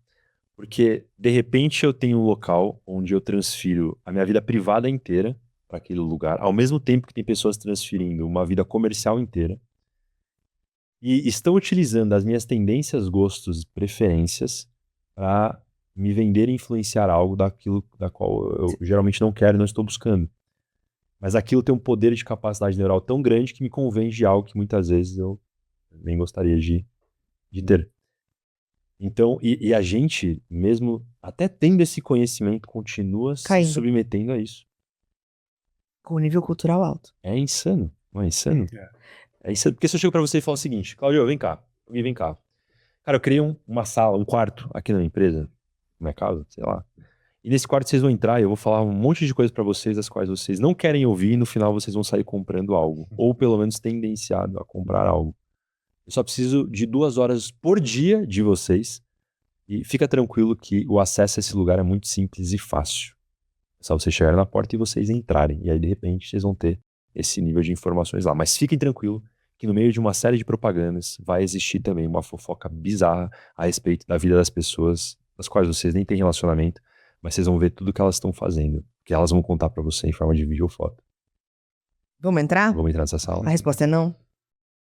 Porque, de repente, eu tenho um local onde eu transfiro a minha vida privada inteira para aquele lugar, ao mesmo tempo que tem pessoas transferindo uma vida comercial inteira, e estão utilizando as minhas tendências, gostos e preferências para me vender e influenciar algo daquilo da qual eu geralmente não quero e não estou buscando. Mas aquilo tem um poder de capacidade neural tão grande que me convence de algo que muitas vezes eu nem gostaria de ter. Então, e a gente, mesmo até tendo esse conhecimento, continua se submetendo a isso. Com nível cultural alto. É insano, não é insano? É insano, porque se eu chego pra você e falo o seguinte, Claudio, vem cá. Cara, eu criei uma sala, um quarto aqui na minha empresa, na minha casa, sei lá. E nesse quarto vocês vão entrar e eu vou falar um monte de coisas pra vocês, das quais vocês não querem ouvir, e no final vocês vão sair comprando algo. Ou pelo menos tendenciado a comprar algo. Eu só preciso de 2 horas por dia de vocês. E fica tranquilo que o acesso a esse lugar é muito simples e fácil. É só vocês chegarem na porta e vocês entrarem. E aí, de repente, vocês vão ter esse nível de informações lá. Mas fiquem tranquilos que no meio de uma série de propagandas vai existir também uma fofoca bizarra a respeito da vida das pessoas, das quais vocês nem têm relacionamento, mas vocês vão ver tudo que elas estão fazendo, que elas vão contar pra você em forma de vídeo ou foto. Vamos entrar? Vamos entrar nessa A sala. resposta é não.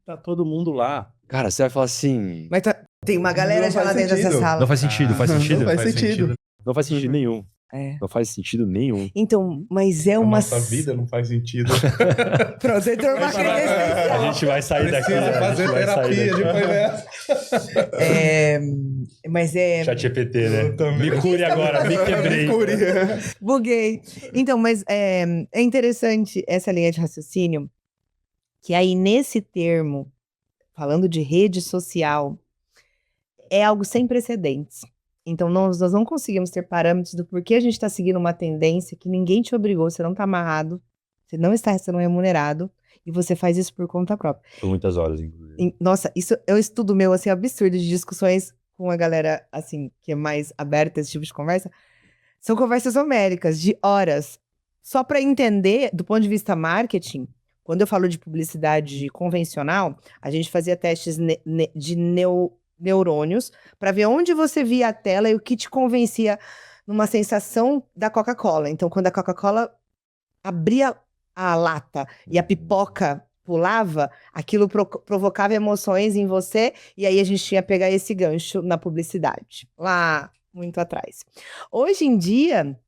Tá todo mundo lá. Cara, você vai falar assim... Mas tem uma galera Não já lá faz dentro dessa sentido. sala. Não faz sentido, faz sentido. Não faz sentido. Não faz sentido nenhum. É. Não faz sentido nenhum. Então, mas é A uma... nossa vida não faz sentido. Pronto, entrou uma A crença. gente vai sair daqui. Precisa A fazer gente vai sair terapia daqui. depois dessa. Mas é... Chat GPT, né? Eu também. Me cure agora, me quebrei. Buguei. Então, mas é interessante essa linha de raciocínio, que aí nesse termo, falando de rede social, é algo sem precedentes. Então, nós não conseguimos ter parâmetros do porquê a gente está seguindo uma tendência que ninguém te obrigou, você não está amarrado, você não está sendo remunerado, e você faz isso por conta própria. Por muitas horas, inclusive. Nossa, isso é um estudo meu, assim, absurdo de discussões com a galera, assim, que é mais aberta a esse tipo de conversa. São conversas homéricas, de horas. Só para entender, do ponto de vista marketing, quando eu falo de publicidade convencional, a gente fazia testes de neurônios para ver onde você via a tela e o que te convencia numa sensação da Coca-Cola. Então, quando a Coca-Cola abria a lata e a pipoca pulava, aquilo provocava emoções em você, e aí a gente tinha que pegar esse gancho na publicidade, lá muito atrás. Hoje em dia,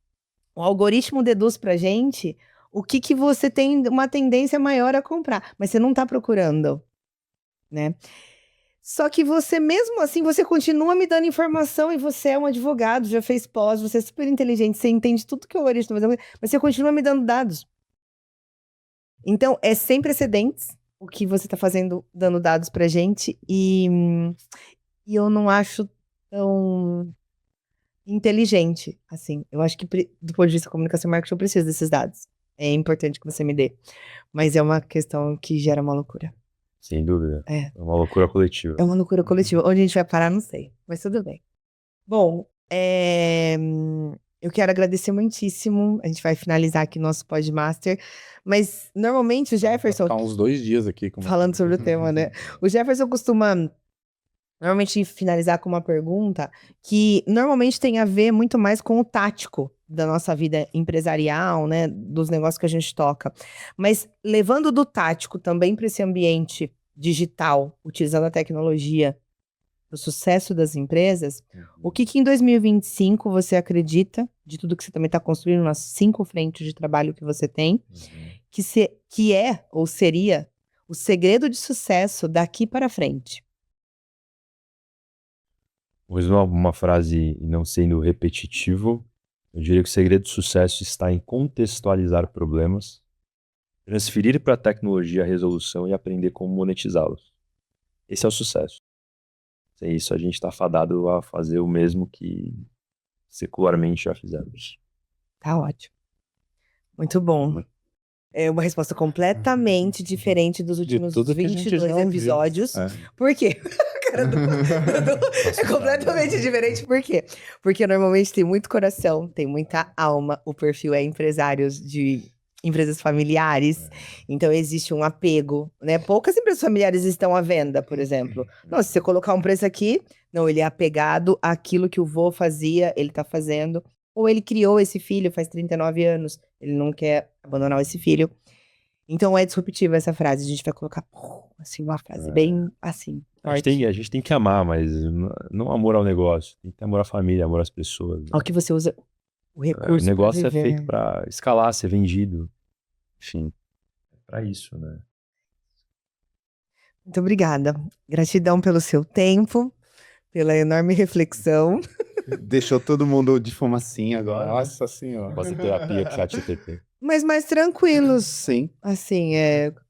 o algoritmo deduz pra gente o que você tem uma tendência maior a comprar, mas você não tá procurando, né? Só que você, mesmo assim, você continua me dando informação e você é um advogado, já fez pós, você é super inteligente, você entende tudo que o algoritmo tá fazendo, mas você continua me dando dados. Então, é sem precedentes o que você está fazendo, dando dados pra gente, e eu não acho tão inteligente, assim. Eu acho que, do ponto de vista de comunicação e marketing, eu preciso desses dados. É importante que você me dê. Mas é uma questão que gera uma loucura. Sem dúvida. É. É uma loucura coletiva. É uma loucura coletiva. Onde a gente vai parar, não sei. Mas tudo bem. Bom, eu quero agradecer muitíssimo. A gente vai finalizar aqui nosso Podmaster. Mas, normalmente, o Jefferson... Ficar uns 2 dias aqui. Falando sobre o tema, né? O Jefferson costuma, normalmente, finalizar com uma pergunta que, normalmente, tem a ver muito mais com o tático da nossa vida empresarial, né? Dos negócios que a gente toca. Mas, levando do tático também para esse ambiente digital, utilizando a tecnologia, o sucesso das empresas, o que em 2025 você acredita, de tudo que você também está construindo nas 5 frentes de trabalho que você tem, que é ou seria o segredo de sucesso daqui para frente? Vou resumir uma frase e não sendo repetitivo. Eu diria que o segredo do sucesso está em contextualizar problemas, transferir para a tecnologia a resolução e aprender como monetizá-los. Esse é o sucesso. Sem isso, a gente está fadado a fazer o mesmo que secularmente já fizemos. Tá ótimo. Muito bom. É uma resposta completamente diferente dos últimos tudo que a gente 22 já ouviu. episódios. É. Por quê? Cara do é completamente diferente. Por quê? Porque normalmente tem muito coração, tem muita alma. O perfil é empresários de empresas familiares. Então existe um apego, né? Poucas empresas familiares estão à venda, por exemplo. Não, se você colocar um preço aqui, não, ele é apegado àquilo que o vô fazia, ele tá fazendo. Ou ele criou esse filho faz 39 anos, ele não quer abandonar esse filho. Então é disruptiva essa frase, a gente vai colocar assim, uma frase bem assim, A forte. gente tem que amar, mas não amor ao negócio. Tem que ter amor à família, amor às pessoas. Ao que você usa o O recurso negócio pra é viver. feito para escalar, ser vendido. Enfim, é para isso, né? Muito obrigada. Gratidão pelo seu tempo, pela enorme reflexão. Deixou todo mundo de fumacinha agora. Nossa senhora. Fazer terapia com chat GTP. Mas mais tranquilos. Sim. Assim,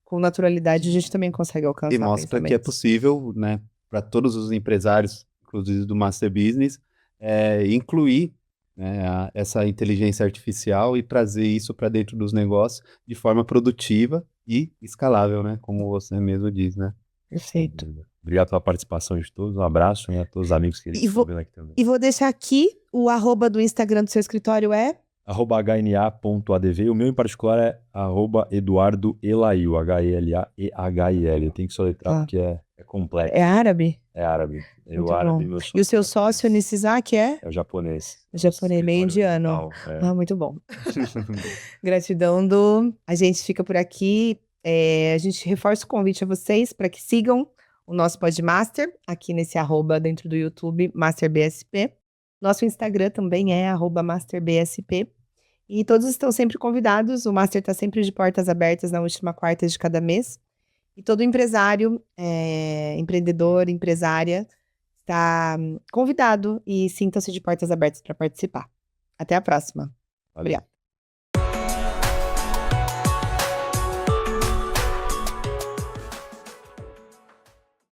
com naturalidade a gente também consegue alcançar E mostra que é pensamentos. possível, né, para todos os empresários, inclusive do Master Business, incluir, né, essa inteligência artificial e trazer isso para dentro dos negócios de forma produtiva e escalável, né, como você mesmo diz, né? Perfeito. Obrigado pela participação de todos. Um abraço, né, a todos os amigos que E estão vendo aqui também. E vou deixar aqui o @, do Instagram do seu escritório é... @hna.adv. O meu em particular é @eduardoelail, HELAEHIL. Eu tenho que soletrar Tá. porque é É complexo. É árabe? É árabe. Eu Muito árabe, bom. meu E o seu é sócio, japonês. Nisizaki, é? É o japonês. O japonês, meio Escritório indiano. oriental, Ah, muito bom. Gratidão, Du. A gente fica por aqui. A gente reforça o convite a vocês para que sigam o nosso Podmaster aqui nesse @ dentro do YouTube, MasterBSP. Nosso Instagram também é @MasterBSP. E todos estão sempre convidados. O Master está sempre de portas abertas na última quarta de cada mês. E todo empresário, empreendedor, empresária, está convidado e sinta-se de portas abertas para participar. Até a próxima. Valeu. Obrigada.